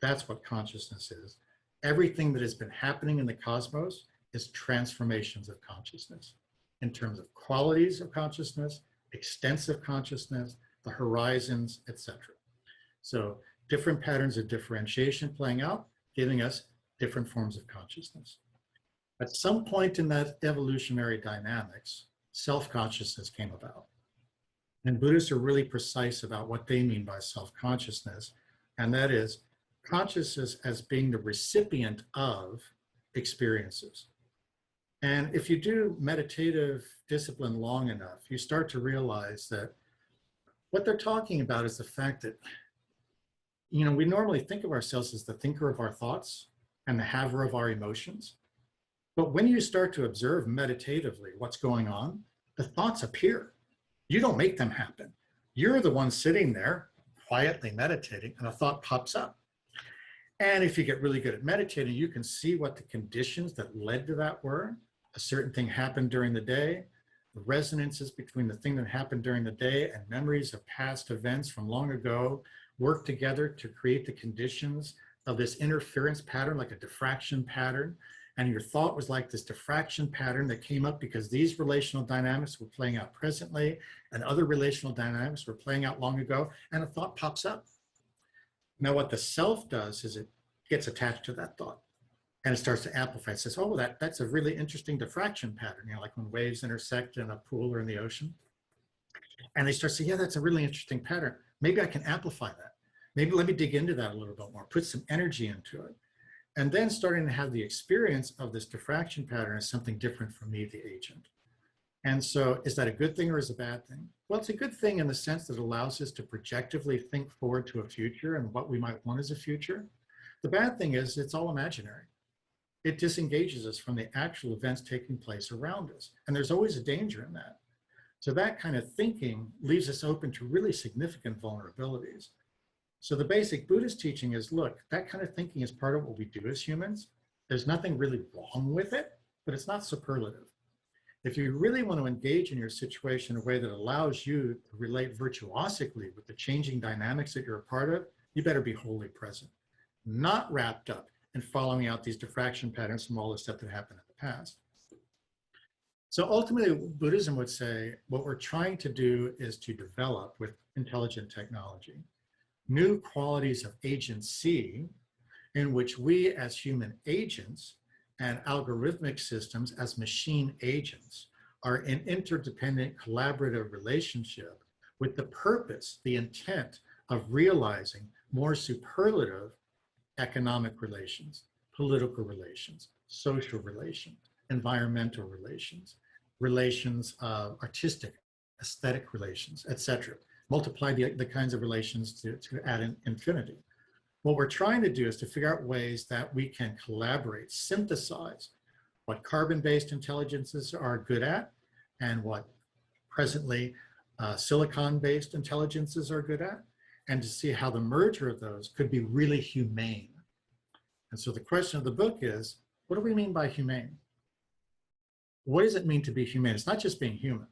That's what consciousness is. Everything that has been happening in the cosmos is transformations of consciousness in terms of qualities of consciousness, extensive consciousness, the horizons, etc. So different patterns of differentiation playing out, giving us different forms of consciousness. At some point in that evolutionary dynamics, self-consciousness came about. And Buddhists are really precise about what they mean by self-consciousness, and that is consciousness as being the recipient of experiences. And if you do meditative discipline long enough, you start to realize that what they're talking about is the fact that, we normally think of ourselves as the thinker of our thoughts and the haver of our emotions. But when you start to observe meditatively what's going on, the thoughts appear. You don't make them happen. You're the one sitting there quietly meditating and a thought pops up. And if you get really good at meditating, you can see what the conditions that led to that were. A certain thing happened during the day. The resonances between the thing that happened during the day and memories of past events from long ago work together to create the conditions of this interference pattern, like a diffraction pattern. And your thought was like this diffraction pattern that came up because these relational dynamics were playing out presently and other relational dynamics were playing out long ago, and a thought pops up. Now, what the self does is it gets attached to that thought and it starts to amplify. It says, oh, that's a really interesting diffraction pattern, like when waves intersect in a pool or in the ocean. And they start saying, yeah, that's a really interesting pattern. Maybe I can amplify that. Maybe let me dig into that a little bit more, put some energy into it. And then starting to have the experience of this diffraction pattern as something different from me, the agent. And so is that a good thing or is it a bad thing? Well, it's a good thing in the sense that it allows us to projectively think forward to a future and what we might want as a future. The bad thing is it's all imaginary. It disengages us from the actual events taking place around us. And there's always a danger in that. So that kind of thinking leaves us open to really significant vulnerabilities. So the basic Buddhist teaching is, look, that kind of thinking is part of what we do as humans. There's nothing really wrong with it, but it's not superlative. If you really want to engage in your situation in a way that allows you to relate virtuosically with the changing dynamics that you're a part of, you better be wholly present, not wrapped up in following out these diffraction patterns from all the stuff that happened in the past. So ultimately, Buddhism would say what we're trying to do is to develop with intelligent technology new qualities of agency in which we as human agents and algorithmic systems as machine agents are in interdependent collaborative relationship with the purpose, the intent of realizing more superlative economic relations, political relations, social relations, environmental relations, relations of artistic, aesthetic relations, etc. Multiply the kinds of relations to add an infinity. What we're trying to do is to figure out ways that we can collaborate, synthesize what carbon-based intelligences are good at and what presently silicon-based intelligences are good at, and to see how the merger of those could be really humane. And so the question of the book is, what do we mean by humane? What does it mean to be humane? It's not just being human.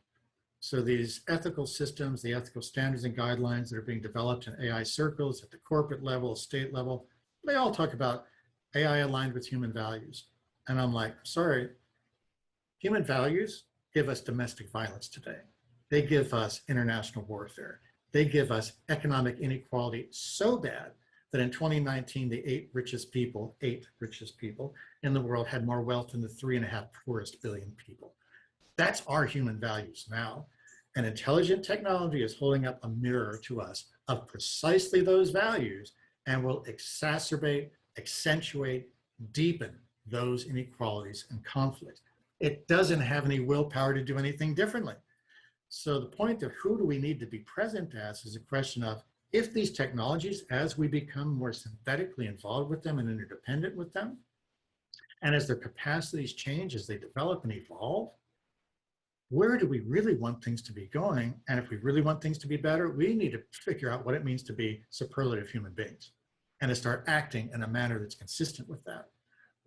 So these ethical systems, the ethical standards and guidelines that are being developed in AI circles at the corporate level, state level, they all talk about AI aligned with human values. And I'm like, sorry, human values give us domestic violence today. They give us international warfare. They give us economic inequality so bad that in 2019, the eight richest people in the world had more wealth than the 3.5 poorest billion people. That's our human values now. And intelligent technology is holding up a mirror to us of precisely those values and will exacerbate, accentuate, deepen those inequalities and conflicts. It doesn't have any willpower to do anything differently. So the point of who do we need to be present as is a question of, if these technologies, as we become more synthetically involved with them and interdependent with them, and as their capacities change, as they develop and evolve, where do we really want things to be going? And if we really want things to be better, we need to figure out what it means to be superlative human beings and to start acting in a manner that's consistent with that,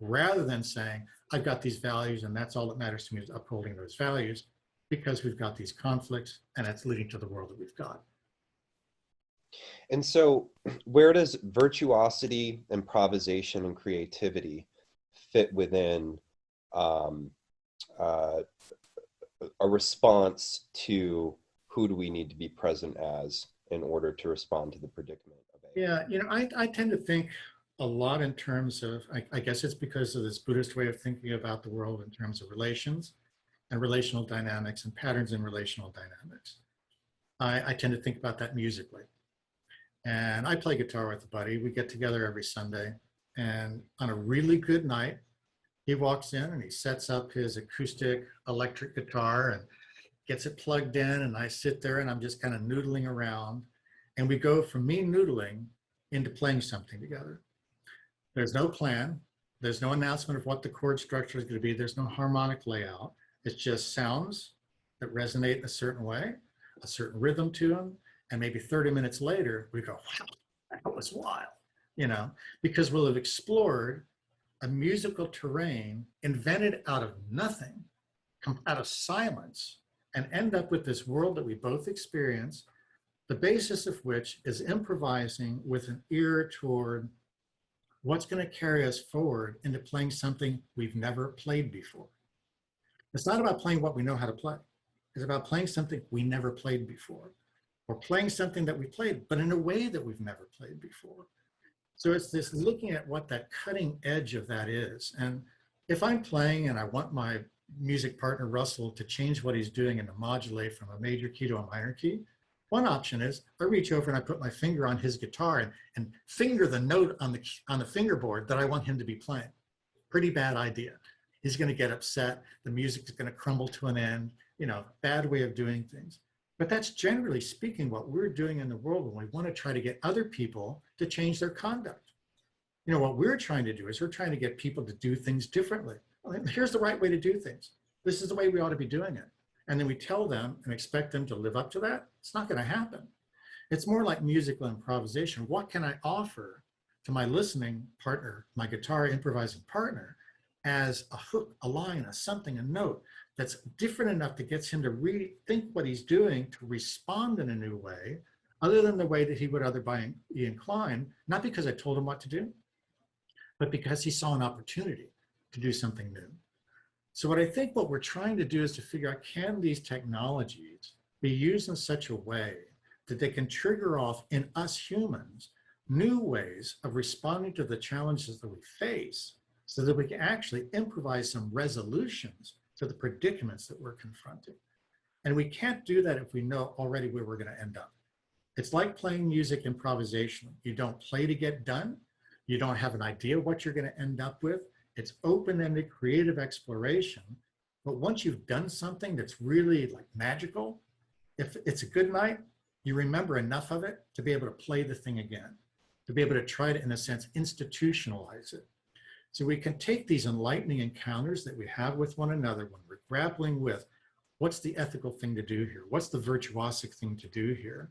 rather than saying, I've got these values and that's all that matters to me is upholding those values, because we've got these conflicts and it's leading to the world that we've got. And so where does virtuosity, improvisation, and creativity fit within a response to who do we need to be present as in order to respond to the predicament of AI? Yeah, I tend to think a lot in terms of, I guess it's because of this Buddhist way of thinking about the world in terms of relations and relational dynamics and patterns in relational dynamics. I tend to think about that musically. And I play guitar with a buddy. We get together every Sunday, and on a really good night, He walks in and he sets up his acoustic electric guitar and gets it plugged in, and I sit there and I'm just kind of noodling around, and we go from me noodling into playing something together. There's no plan. There's no announcement of what the chord structure is going to be. There's no harmonic layout. It's just sounds that resonate in a certain way, a certain rhythm to them. And maybe 30 minutes later, we go, wow, that was wild, you know, because we'll have explored a musical terrain invented out of nothing, out of silence, and end up with this world that we both experience, the basis of which is improvising with an ear toward what's going to carry us forward into playing something we've never played before. It's not about playing what we know how to play. It's about playing something we never played before, or playing something that we played, but in a way that we've never played before. So it's this looking at what that cutting edge of that is. And if I'm playing and I want my music partner, Russell, to change what he's doing and to modulate from a major key to a minor key, one option is I reach over and I put my finger on his guitar and finger the note on the fingerboard that I want him to be playing. Pretty bad idea. He's going to get upset. The music is going to crumble to an end. You know, bad way of doing things. But that's generally speaking what we're doing in the world when we want to try to get other people to change their conduct. You know, what we're trying to do is we're trying to get people to do things differently. Here's the right way to do things. This is the way we ought to be doing it. And then we tell them and expect them to live up to that. It's not going to happen. It's more like musical improvisation. What can I offer to my listening partner, my guitar improvising partner, as a hook, a line, a something, a note that's different enough that gets him to rethink what he's doing, to respond in a new way, other than the way that he would otherwise be inclined, not because I told him what to do, but because he saw an opportunity to do something new. So what we're trying to do is to figure out, can these technologies be used in such a way that they can trigger off in us humans new ways of responding to the challenges that we face, so that we can actually improvise some resolutions to the predicaments that we're confronting. And we can't do that if we know already where we're going to end up. It's like playing music improvisation. You don't play to get done. You don't have an idea what you're going to end up with. It's open-ended creative exploration. But once you've done something that's really like magical, if it's a good night, you remember enough of it to be able to play the thing again, to be able to try to, in a sense, institutionalize it. So we can take these enlightening encounters that we have with one another when we're grappling with what's the ethical thing to do here? What's the virtuosic thing to do here?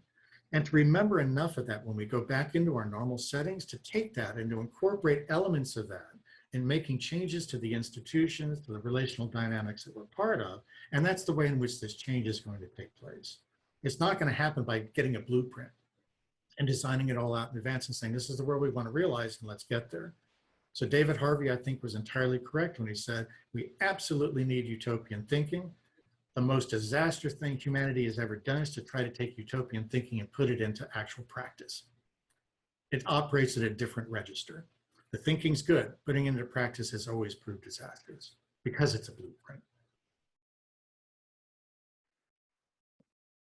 And to remember enough of that when we go back into our normal settings, to take that and to incorporate elements of that in making changes to the institutions, to the relational dynamics that we're part of. And that's the way in which this change is going to take place. It's not going to happen by getting a blueprint and designing it all out in advance and saying, this is the world we want to realize and let's get there. So David Harvey, I think, was entirely correct when he said, we absolutely need utopian thinking. The most disastrous thing humanity has ever done is to try to take utopian thinking and put it into actual practice. It operates at a different register. The thinking's good. Putting it into practice has always proved disastrous because it's a blueprint.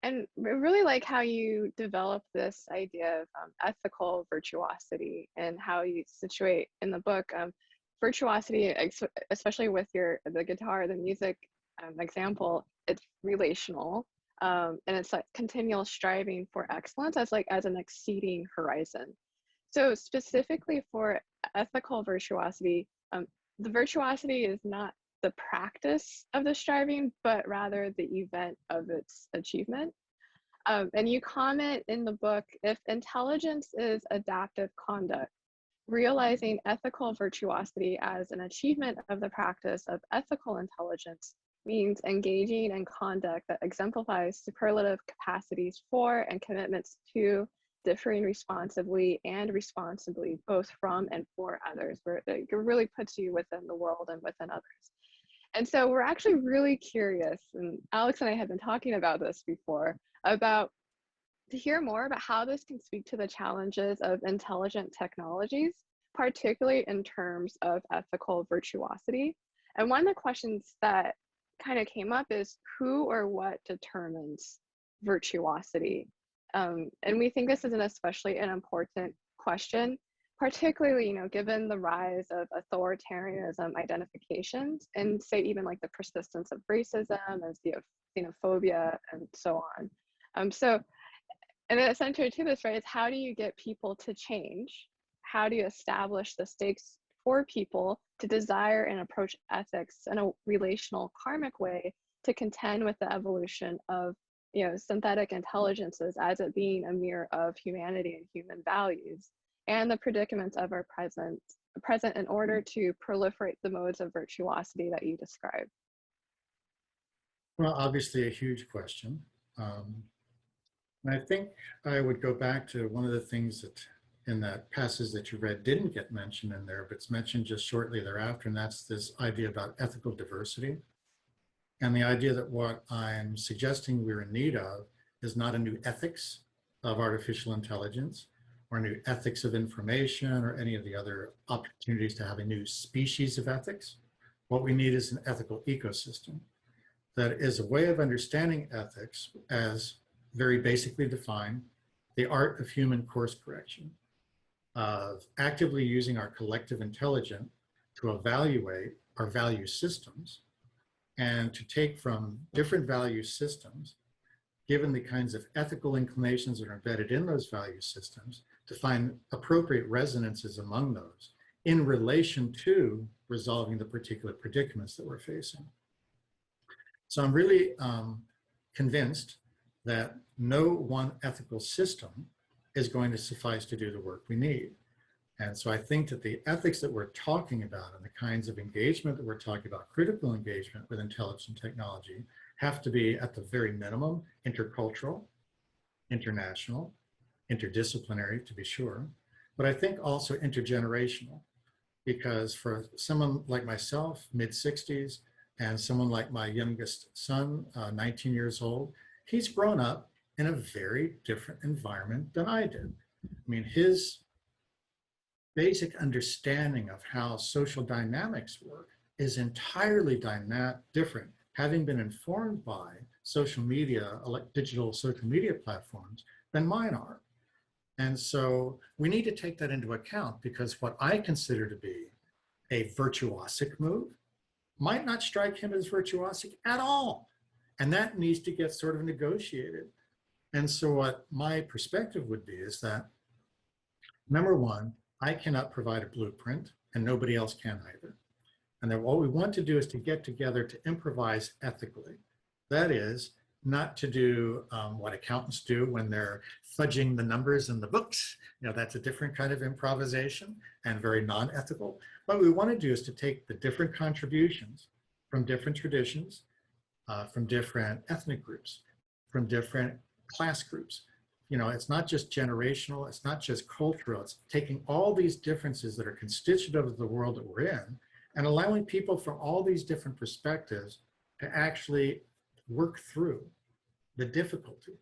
And I really like how you develop this idea of ethical virtuosity and how you situate in the book virtuosity, especially with the guitar, the music example. It's relational, and it's like continual striving for excellence as an exceeding horizon. So specifically for ethical virtuosity, the virtuosity is not the practice of the striving, but rather the event of its achievement. And you comment in the book, if intelligence is adaptive conduct, realizing ethical virtuosity as an achievement of the practice of ethical intelligence means engaging in conduct that exemplifies superlative capacities for and commitments to differing responsibly and responsibly, both from and for others, where it really puts you within the world and within others. And so we're actually really curious, and Alex and I have been talking about this before, to hear more about how this can speak to the challenges of intelligent technologies, particularly in terms of ethical virtuosity. And one of the questions that kind of came up is who or what determines virtuosity? And we think this is especially an important question, particularly, given the rise of authoritarianism identifications and say even like the persistence of racism and xenophobia and so on. And then essentially to this, right, is how do you get people to change? How do you establish the stakes for people to desire and approach ethics in a relational karmic way to contend with the evolution of synthetic intelligences as it being a mirror of humanity and human values, and the predicaments of our present in order to proliferate the modes of virtuosity that you described? Well, obviously a huge question. And I think I would go back to one of the things that in that passage that you read didn't get mentioned in there, but it's mentioned just shortly thereafter, and that's this idea about ethical diversity. And the idea that what I'm suggesting we're in need of is not a new ethics of artificial intelligence or a new ethics of information or any of the other opportunities to have a new species of ethics. What we need is an ethical ecosystem that is a way of understanding ethics as very basically defined, the art of human course correction, of actively using our collective intelligence to evaluate our value systems and to take from different value systems, given the kinds of ethical inclinations that are embedded in those value systems, to find appropriate resonances among those in relation to resolving the particular predicaments that we're facing. So I'm really convinced that no one ethical system is going to suffice to do the work we need. And so I think that the ethics that we're talking about and the kinds of engagement that we're talking about, critical engagement with intelligent technology, have to be at the very minimum intercultural, international, interdisciplinary to be sure, but I think also intergenerational, because for someone like myself, mid-60s, and someone like my youngest son, 19 years old, he's grown up in a very different environment than I did. I mean, his basic understanding of how social dynamics work is entirely different, having been informed by social media, digital social media platforms, than mine are. And so we need to take that into account, because what I consider to be a virtuosic move might not strike him as virtuosic at all. And that needs to get sort of negotiated. And so what my perspective would be is that, number one, I cannot provide a blueprint and nobody else can either. And then what we want to do is to get together to improvise ethically. That is, not to do what accountants do when they're fudging the numbers in the books. That's a different kind of improvisation and very non-ethical. What we want to do is to take the different contributions from different traditions, from different ethnic groups, from different class groups. It's not just generational, it's not just cultural, it's taking all these differences that are constitutive of the world that we're in and allowing people from all these different perspectives to actually work through the difficulty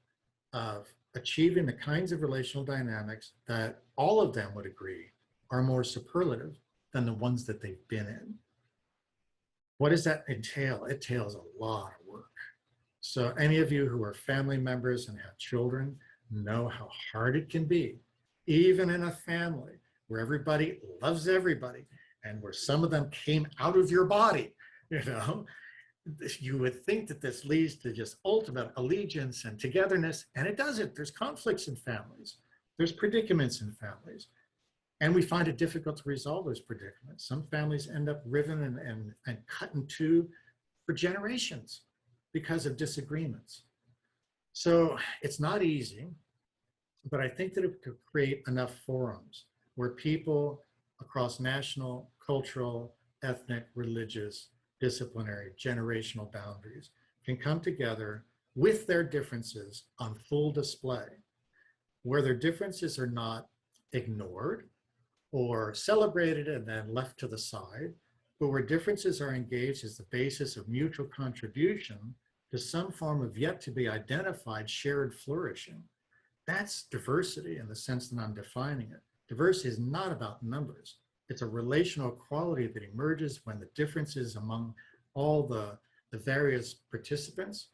of achieving the kinds of relational dynamics that all of them would agree are more superlative than the ones that they've been in. What does that entail? It entails a lot of work. So any of you who are family members and have children know how hard it can be, even in a family where everybody loves everybody and where some of them came out of your body, you would think that this leads to just ultimate allegiance and togetherness, and it doesn't. There's conflicts in families. There's predicaments in families. And we find it difficult to resolve those predicaments. Some families end up riven and cut in two for generations because of disagreements. So it's not easy, but I think that it could create enough forums where people across national, cultural, ethnic, religious, disciplinary, generational boundaries can come together with their differences on full display, where their differences are not ignored or celebrated and then left to the side, but where differences are engaged as the basis of mutual contribution to some form of yet to be identified shared flourishing. That's diversity in the sense that I'm defining it. Diversity is not about numbers. It's a relational quality that emerges when the differences among all the various participants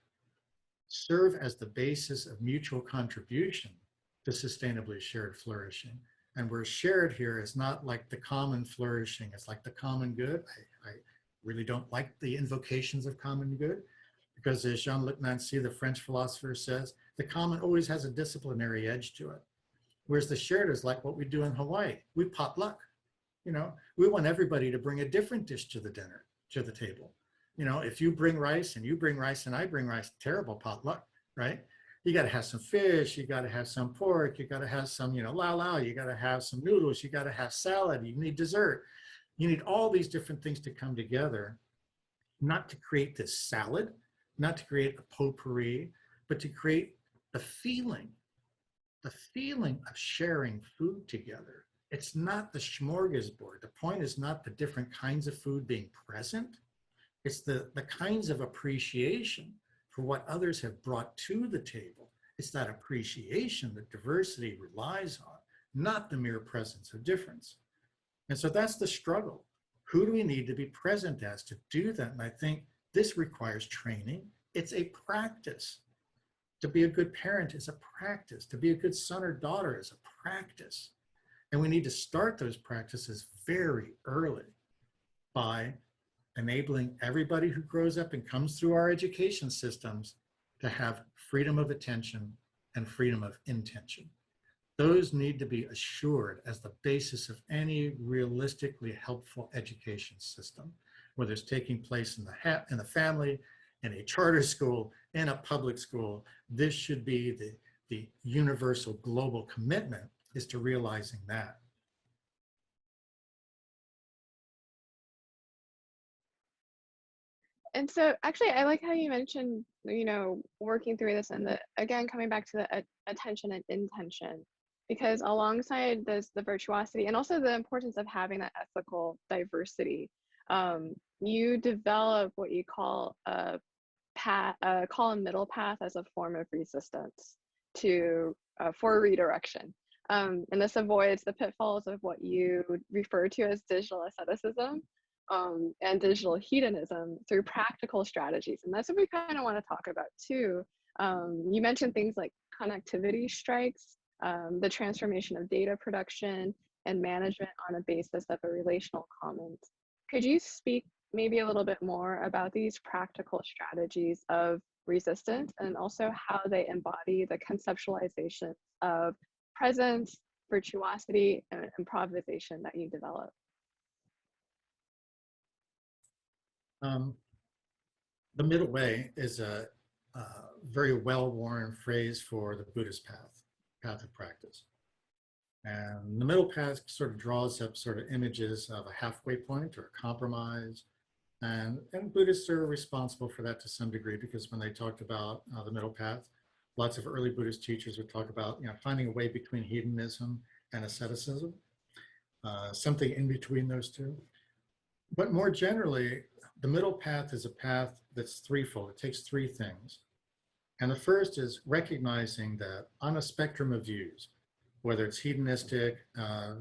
serve as the basis of mutual contribution to sustainably shared flourishing. And we're shared here is not like the common flourishing, it's like the common good. I really don't like the invocations of common good, because as Jean-Luc Nancy, the French philosopher, says, the common always has a disciplinary edge to it. Whereas the shared is like what we do in Hawaii. We potluck. You know, we want everybody to bring a different dish to the dinner, to the table. You know, if you bring rice and you bring rice and I bring rice, terrible potluck, right? You got to have some fish, you got to have some pork, you got to have some, you know, lao, you got to have some noodles, you got to have salad, you need dessert. You need all these different things to come together, not to create this salad, not to create a potpourri, but to create the feeling of sharing food together. It's not the smorgasbord. The point is not the different kinds of food being present. It's the kinds of appreciation for what others have brought to the table. It's that appreciation that diversity relies on, not the mere presence of difference. And so that's the struggle. Who do we need to be present as to do that? And I think this requires training. It's a practice. To be a good parent is a practice. To be a good son or daughter is a practice. And we need to start those practices very early by enabling everybody who grows up and comes through our education systems to have freedom of attention and freedom of intention. Those need to be assured as the basis of any realistically helpful education system, whether it's taking place in the family, in a charter school, in a public school. This should be the universal global commitment, is to realizing that. And so actually, I like how you mentioned, you know, working through this and again, coming back to the attention and intention, because alongside this, the virtuosity and also the importance of having that ethical diversity, you develop what you call a middle path as a form of resistance for redirection. And this avoids the pitfalls of what you refer to as digital asceticism, and digital hedonism through practical strategies. And that's what we kind of want to talk about too. You mentioned things like connectivity strikes, the transformation of data production and management on a basis of a relational commons. Could you speak maybe a little bit more about these practical strategies of resistance and also how they embody the conceptualization of presence, virtuosity, and improvisation that you develop? The middle way is a very well-worn phrase for the Buddhist path of practice. And the middle path sort of draws up sort of images of a halfway point or a compromise. And Buddhists are responsible for that to some degree, because when they talked about the middle path, lots of early Buddhist teachers would talk about, you know, finding a way between hedonism and asceticism, something in between those two. But more generally, the middle path is a path that's threefold. It takes three things. And the first is recognizing that on a spectrum of views, whether it's hedonistic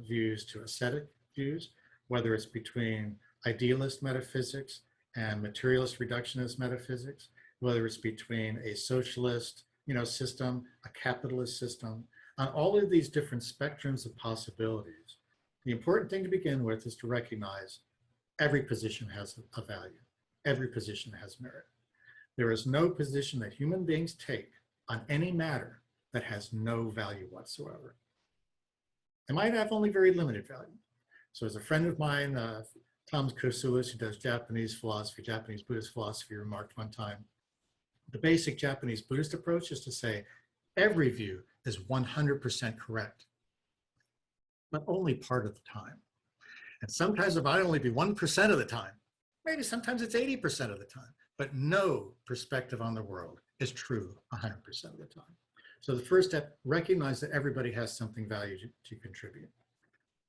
views to ascetic views, whether it's between idealist metaphysics and materialist reductionist metaphysics, whether it's between a socialist, you know, system, a capitalist system, on all of these different spectrums of possibilities, the important thing to begin with is to recognize every position has a value. Every position has merit. There is no position that human beings take on any matter that has no value whatsoever. It might have only very limited value. So as a friend of mine, Tom Kosulis, who does Japanese philosophy, Japanese Buddhist philosophy, remarked one time, the basic Japanese Buddhist approach is to say, every view is 100% correct, but only part of the time. And sometimes it might only be 1% of the time. Maybe sometimes it's 80% of the time, but no perspective on the world is true 100% of the time. So the first step, recognize that everybody has something valuable to contribute.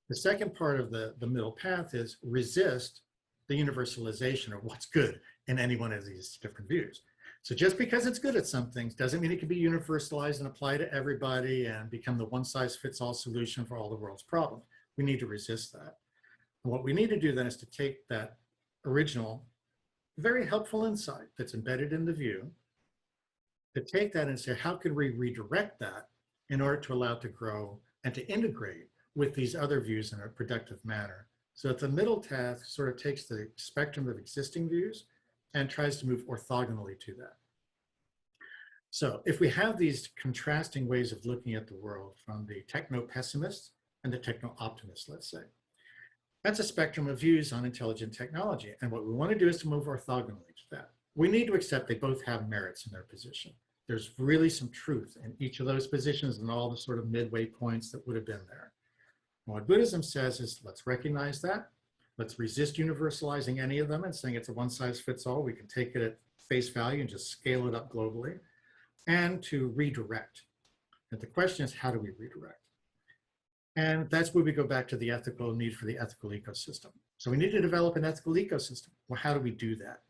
The second part of the middle path is resist the universalization of what's good in any one of these different views. So just because it's good at some things doesn't mean it can be universalized and apply to everybody and become the one-size-fits-all solution for all the world's problems. We need to resist that. And what we need to do then is to take that original, very helpful insight that's embedded in the view, to take that and say, how can we redirect that in order to allow it to grow and to integrate with these other views in a productive manner. So that the middle path sort of takes the spectrum of existing views and tries to move orthogonally to that. So if we have these contrasting ways of looking at the world, from the techno-pessimist and the techno-optimist, let's say, that's a spectrum of views on intelligent technology. And what we want to do is to move orthogonally to that. We need to accept they both have merits in their position. There's really some truth in each of those positions and all the sort of midway points that would have been there. And what Buddhism says is, let's recognize that. Let's resist universalizing any of them and saying it's a one-size-fits-all. We can take it at face value and just scale it up globally, and to redirect. And the question is, how do we redirect? And that's where we go back to the ethical need for the ethical ecosystem. So we need to develop an ethical ecosystem. Well, how do we do that?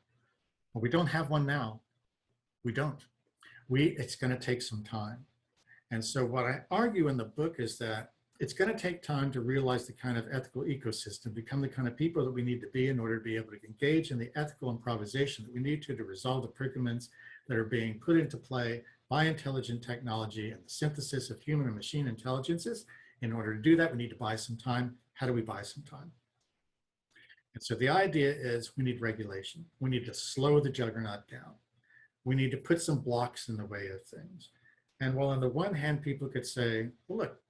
Well, we don't have one now. We don't. It's going to take some time. And so what I argue in the book is that it's going to take time to realize the kind of ethical ecosystem, become the kind of people that we need to be in order to be able to engage in the ethical improvisation that we need to resolve the predicaments that are being put into play by intelligent technology and the synthesis of human and machine intelligences. In order to do that, we need to buy some time. How do we buy some time? And so the idea is we need regulation. We need to slow the juggernaut down. We need to put some blocks in the way of things. And while on the one hand, people could say, well, look,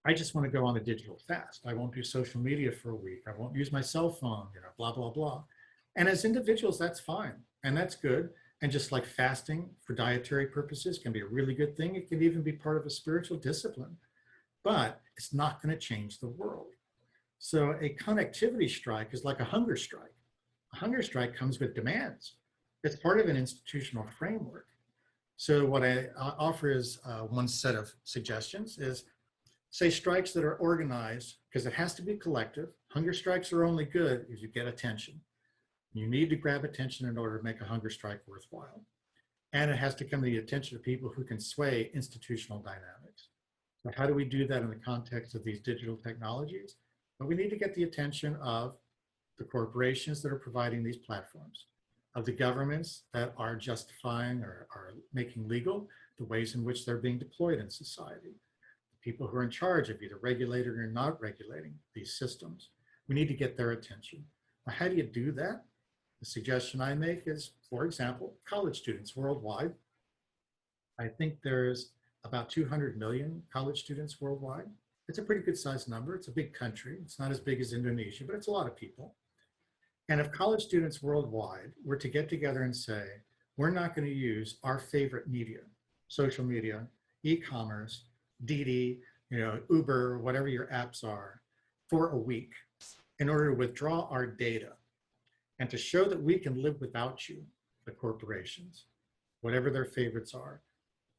I just want to go on a digital fast. I won't do social media for a week. I won't use my cell phone, blah, blah, blah. And as individuals, that's fine. And that's good. And just like fasting for dietary purposes can be a really good thing, it can even be part of a spiritual discipline. But it's not going to change the world. So a connectivity strike is like a hunger strike. A hunger strike comes with demands. It's part of an institutional framework. So what I offer is one set of suggestions is, say, strikes that are organized, because it has to be collective. Hunger strikes are only good if you get attention. You need to grab attention in order to make a hunger strike worthwhile. And it has to come to the attention of people who can sway institutional dynamics. So how do we do that in the context of these digital technologies? Well, we need to get the attention of the corporations that are providing these platforms, of the governments that are justifying or are making legal the ways in which they're being deployed in society, the people who are in charge of either regulating or not regulating these systems. We need to get their attention. Well, how do you do that? The suggestion I make is, for example, college students worldwide. I think there's about 200 million college students worldwide. It's a pretty good sized number. It's a big country. It's not as big as Indonesia, but it's a lot of people. And if college students worldwide were to get together and say, we're not going to use our favorite media, social media, e-commerce, Didi, Uber, whatever your apps are, for a week in order to withdraw our data and to show that we can live without you, the corporations, whatever their favorites are.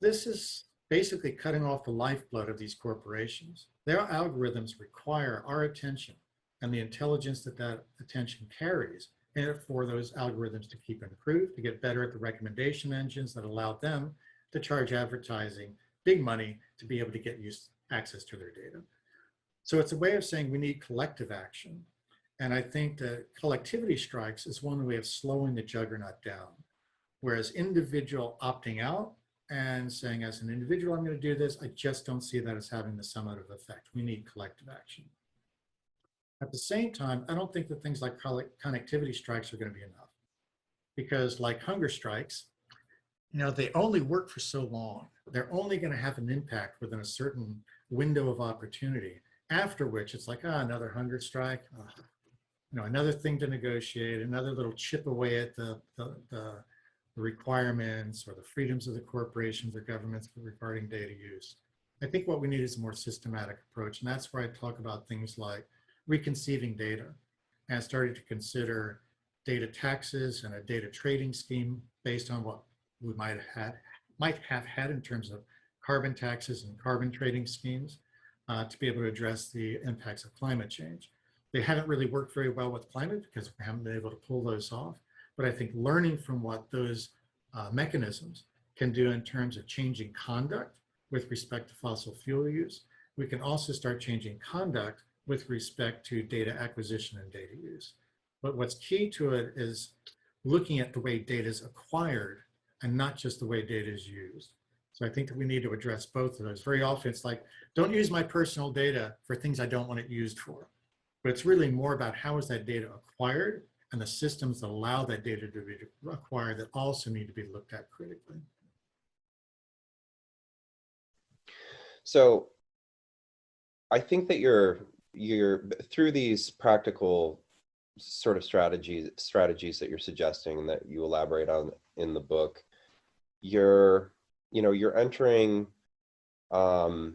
This is basically cutting off the lifeblood of these corporations. Their algorithms require our attention and the intelligence that that attention carries for those algorithms to keep improved, to get better at the recommendation engines that allow them to charge advertising big money to be able to get access to their data. So it's a way of saying we need collective action. And I think that collectivity strikes is one way of slowing the juggernaut down, whereas individual opting out and saying, as an individual, I'm going to do this, I just don't see that as having the summative effect. We need collective action. At the same time, I don't think that things like connectivity strikes are going to be enough, because like hunger strikes, they only work for so long. They're only going to have an impact within a certain window of opportunity, after which it's like, another hunger strike, another thing to negotiate, another little chip away at the requirements or the freedoms of the corporations or governments regarding data use. I think what we need is a more systematic approach. And that's where I talk about things like reconceiving data and starting to consider data taxes and a data trading scheme based on what we might have had in terms of carbon taxes and carbon trading schemes to be able to address the impacts of climate change. They haven't really worked very well with climate because we haven't been able to pull those off. But I think learning from what those mechanisms can do in terms of changing conduct with respect to fossil fuel use, we can also start changing conduct with respect to data acquisition and data use. But what's key to it is looking at the way data is acquired and not just the way data is used. So I think that we need to address both of those. Very often it's like, don't use my personal data for things I don't want it used for. But it's really more about how is that data acquired and the systems that allow that data to be acquired that also need to be looked at critically. So I think that you're through these practical sort of strategies that you're suggesting and that you elaborate on in the book, you're entering a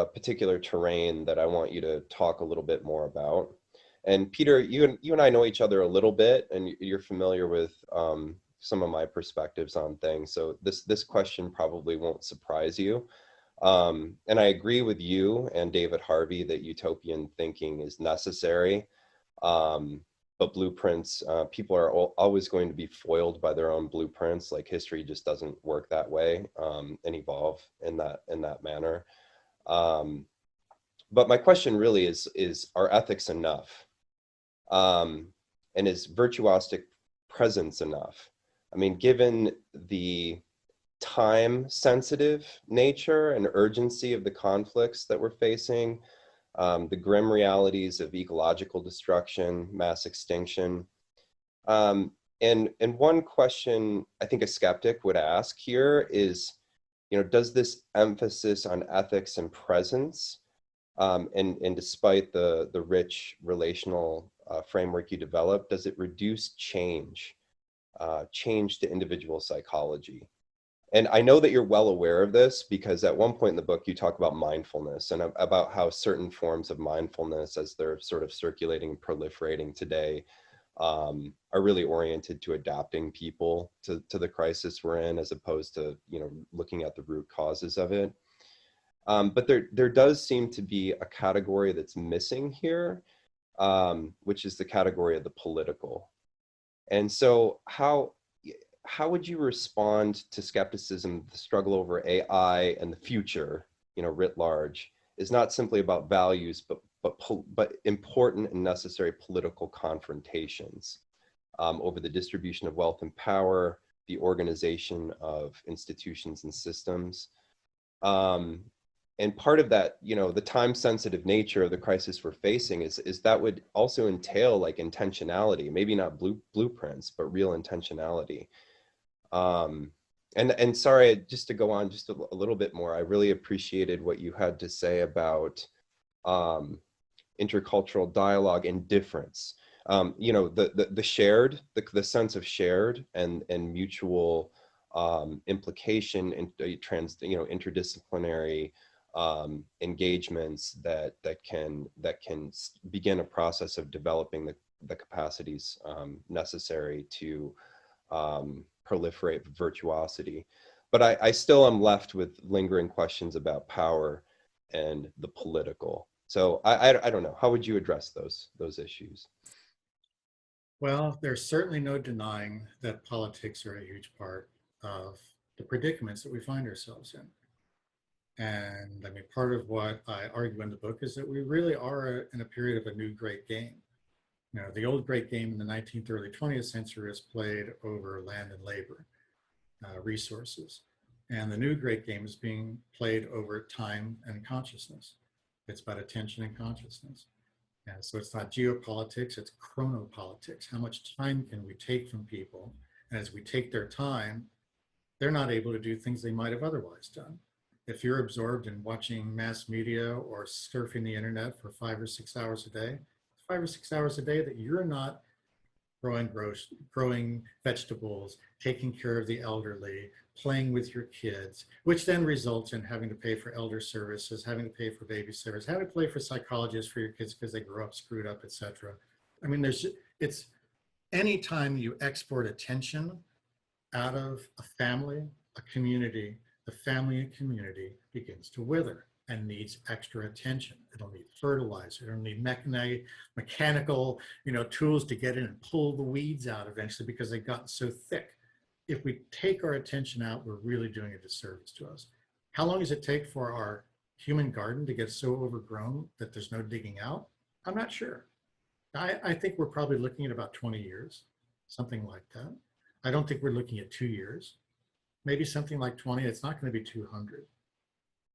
particular terrain that I want you to talk a little bit more about. And Peter, you and I know each other a little bit, and you're familiar with some of my perspectives on things. So this question probably won't surprise you. And I agree with you and David Harvey that utopian thinking is necessary. But blueprints, people are always going to be foiled by their own blueprints. Like history just doesn't work that way and evolve in that manner. But my question really is are ethics enough? And is virtuosic presence enough? I mean, given the time-sensitive nature and urgency of the conflicts that we're facing, the grim realities of ecological destruction, mass extinction. And one question I think a skeptic would ask here is, does this emphasis on ethics and presence, and despite the rich relational framework you develop, does it reduce change to individual psychology? And I know that you're well aware of this because at one point in the book, you talk about mindfulness and about how certain forms of mindfulness, as they're sort of circulating and proliferating today, are really oriented to adapting people to the crisis we're in, as opposed to, looking at the root causes of it. But there does seem to be a category that's missing here, which is the category of the political. And so how would you respond to skepticism? The struggle over AI and the future, writ large, is not simply about values, but important and necessary political confrontations over the distribution of wealth and power, the organization of institutions and systems. And part of that, the time-sensitive nature of the crisis we're facing is that would also entail like intentionality, maybe not blueprints, but real intentionality. And sorry, just to go on just a little bit more, I really appreciated what you had to say about intercultural dialogue and difference. The shared, the sense of shared and mutual implication and interdisciplinary engagements that can begin a process of developing the capacities necessary to proliferate virtuosity. But I still am left with lingering questions about power and the political. So I don't know, how would you address those issues? Well, there's certainly no denying that politics are a huge part of the predicaments that we find ourselves in. And I mean, part of what I argue in the book is that we really are in a period of a new great game. The old great game in the 19th, early 20th century is played over land and labor, resources. And the new great game is being played over time and consciousness. It's about attention and consciousness. And so it's not geopolitics, it's chronopolitics. How much time can we take from people? And as we take their time, they're not able to do things they might have otherwise done. If you're absorbed in watching mass media or surfing the internet for 5 or 6 hours a day, 5 or 6 hours a day that you're not growing vegetables, taking care of the elderly, playing with your kids, which then results in having to pay for elder services, having to pay for babysitters, having to pay for psychologists for your kids because they grew up screwed up, etc. I mean, it's anytime you export attention out of a family, a community, the family and community begins to wither and needs extra attention. It'll need fertilizer, it'll need mechanical, tools to get in and pull the weeds out eventually because they've gotten so thick. If we take our attention out, we're really doing a disservice to us. How long does it take for our human garden to get so overgrown that there's no digging out? I'm not sure. I think we're probably looking at about 20 years, something like that. I don't think we're looking at 2 years. maybe something like 20, it's not going to be 200.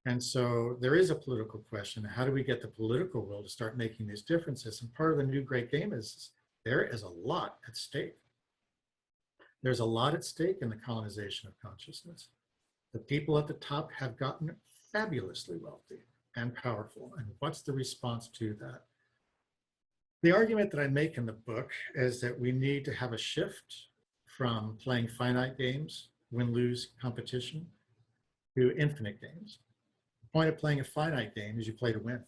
And so there is a political question. How do we get the political will to start making these differences? And part of the new great game is there is a lot at stake. There's a lot at stake in the colonization of consciousness. The people at the top have gotten fabulously wealthy and powerful. And what's the response to that? The argument that I make in the book is that we need to have a shift from playing finite games, win-lose competition, to infinite games. The point of playing a finite game is you play to win.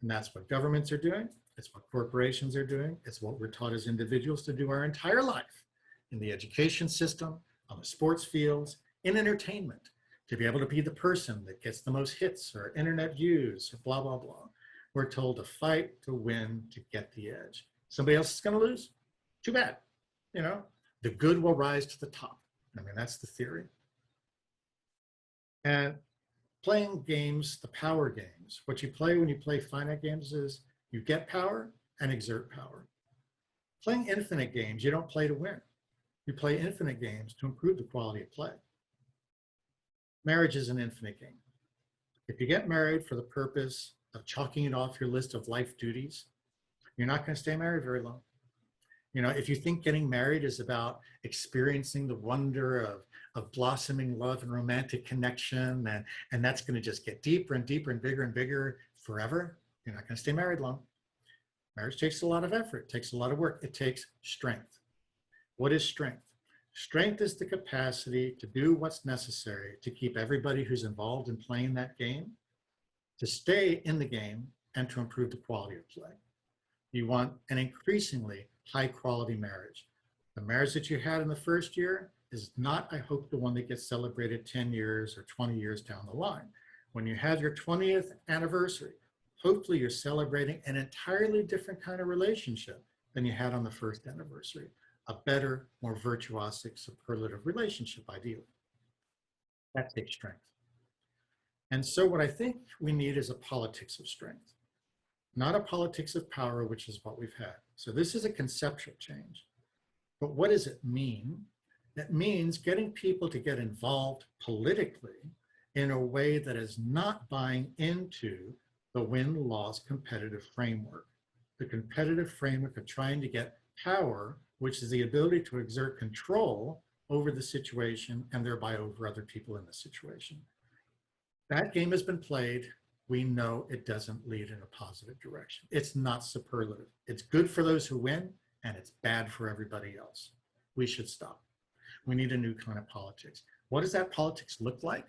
And that's what governments are doing. It's what corporations are doing. It's what we're taught as individuals to do our entire life in the education system, on the sports fields, in entertainment, to be able to be the person that gets the most hits or internet views or blah, blah, blah. We're told to fight, to win, to get the edge. Somebody else is going to lose? Too bad. You know, the good will rise to the top. I mean, that's the theory. And playing games, the power games, what you play when you play finite games is you get power and exert power. Playing infinite games, you don't play to win. You play infinite games to improve the quality of play. Marriage is an infinite game. If you get married for the purpose of chalking it off your list of life duties, you're not going to stay married very long. You know, if you think getting married is about experiencing the wonder of blossoming love and romantic connection, and that's going to just get deeper and deeper and bigger forever, you're not going to stay married long. Marriage takes a lot of effort, it takes a lot of work, it takes strength. What is strength? Strength is the capacity to do what's necessary to keep everybody who's involved in playing that game to stay in the game and to improve the quality of play. You want an increasingly high quality marriage. The marriage that you had in the first year is not, I hope, the one that gets celebrated 10 years or 20 years down the line. When you have your 20th anniversary, hopefully you're celebrating an entirely different kind of relationship than you had on the first anniversary. A better, more virtuosic, superlative relationship, ideally. That takes strength. And so what I think we need is a politics of strength, not a politics of power, which is what we've had. So this is a conceptual change. But what does it mean? It means getting people to get involved politically in a way that is not buying into the win-loss competitive framework. The competitive framework of trying to get power, which is the ability to exert control over the situation and thereby over other people in the situation. That game has been played. We know it doesn't lead in a positive direction. It's not superlative. It's good for those who win, and it's bad for everybody else. We should stop. We need a new kind of politics. What does that politics look like?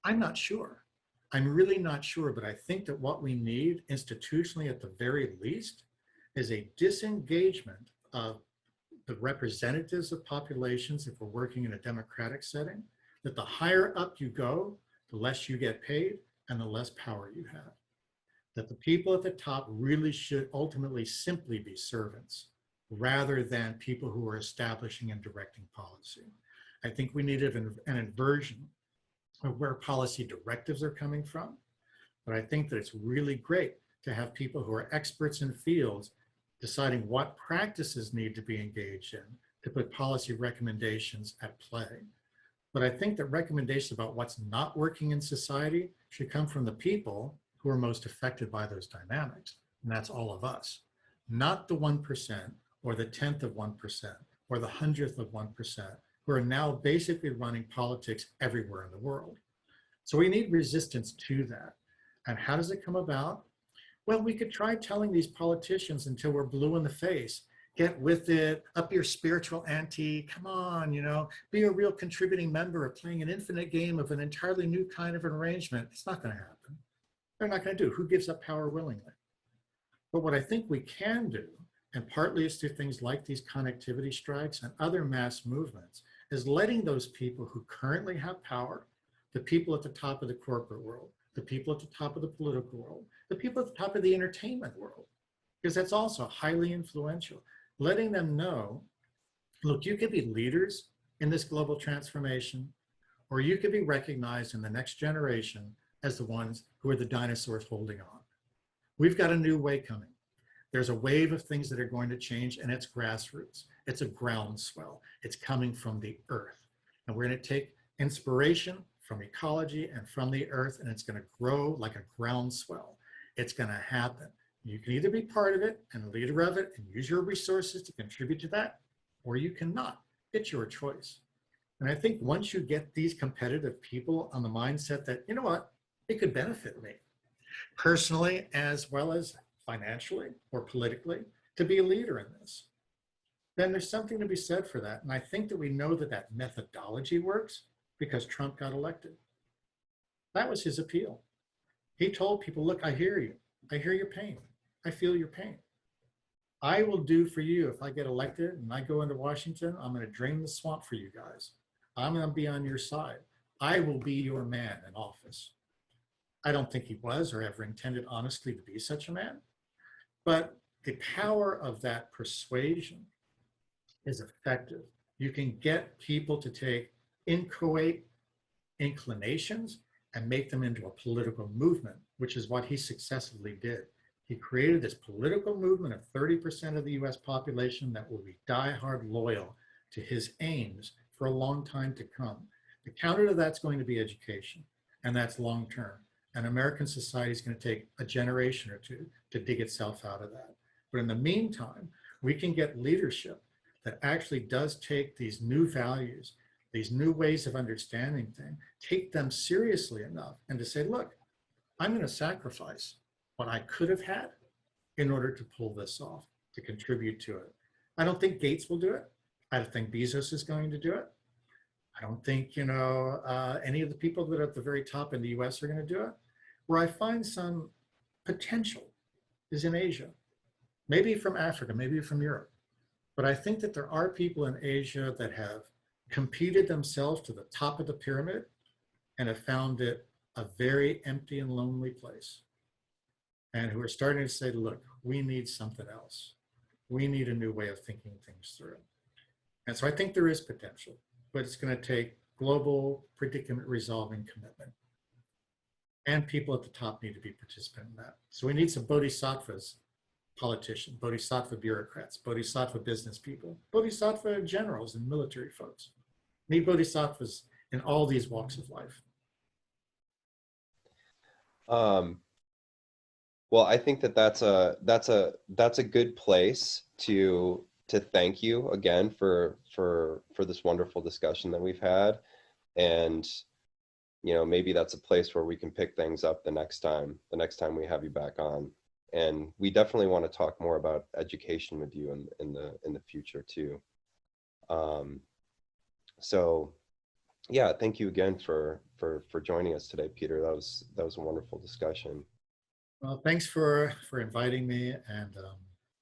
I'm not sure. I'm really not sure, but I think that what we need institutionally at the very least is a disengagement of the representatives of populations, if we're working in a democratic setting, that the higher up you go, the less you get paid and the less power you have. That the people at the top really should ultimately simply be servants rather than people who are establishing and directing policy. I think we need an inversion of where policy directives are coming from, but I think that it's really great to have people who are experts in fields deciding what practices need to be engaged in to put policy recommendations at play. But I think that recommendations about what's not working in society should come from the people who are most affected by those dynamics. And that's all of us, not the 1% or the 10th of 1% or the 100th of 1% who are now basically running politics everywhere in the world. So we need resistance to that. And how does it come about? Well, we could try telling these politicians until we're blue in the face, get with it, up your spiritual ante, come on, you know, be a real contributing member of playing an infinite game of an entirely new kind of an arrangement. It's not going to happen. They're not going to do. Who gives up power willingly? But what I think we can do, and partly is through things like these connectivity strikes and other mass movements, is letting those people who currently have power, the people at the top of the corporate world, the people at the top of the political world, the people at the top of the entertainment world, because that's also highly influential, letting them know, look, you could be leaders in this global transformation, or you could be recognized in the next generation as the ones who are the dinosaurs holding on. We've got a new way coming. There's a wave of things that are going to change, and it's grassroots. It's a groundswell. It's coming from the earth. And we're going to take inspiration from ecology and from the earth, and it's going to grow like a groundswell. It's going to happen. You can either be part of it and a leader of it and use your resources to contribute to that, or you cannot. It's your choice. And I think once you get these competitive people on the mindset that, you know what, it could benefit me personally as well as financially or politically to be a leader in this, then there's something to be said for that. And I think that we know that that methodology works because Trump got elected. That was his appeal. He told people, look, I hear you. I hear your pain. I feel your pain. I will do for you if I get elected and I go into Washington, I'm going to drain the swamp for you guys. I'm going to be on your side. I will be your man in office. I don't think he was or ever intended honestly to be such a man, but the power of that persuasion is effective. You can get people to take inchoate inclinations and make them into a political movement, which is what he successfully did. He created this political movement of 30% of the US population that will be diehard loyal to his aims for a long time to come. The counter to that's going to be education, and that's long term. And American society is going to take a generation or two to dig itself out of that. But in the meantime, we can get leadership that actually does take these new values, these new ways of understanding things, take them seriously enough and to say, look, I'm going to sacrifice what I could have had in order to pull this off, to contribute to it. I don't think Gates will do it. I don't think Bezos is going to do it. I don't think, any of the people that are at the very top in the US are going to do it. Where I find some potential is in Asia, maybe from Africa, maybe from Europe. But I think that there are people in Asia that have competed themselves to the top of the pyramid and have found it a very empty and lonely place. And who are starting to say, look, we need something else. We need a new way of thinking things through. And so I think there is potential, but it's going to take global predicament resolving commitment. And people at the top need to be participant in that. So we need some bodhisattvas, politicians, bodhisattva bureaucrats, bodhisattva business people, bodhisattva generals and military folks. We need bodhisattvas in all these walks of life. Well, I think that that's a good place to thank you again for this wonderful discussion that we've had, and maybe that's a place where we can pick things up the next time we have you back on. And we definitely want to talk more about education with you in the future too. So yeah, thank you again for joining us today, Peter. That was a wonderful discussion. Well, thanks for inviting me, and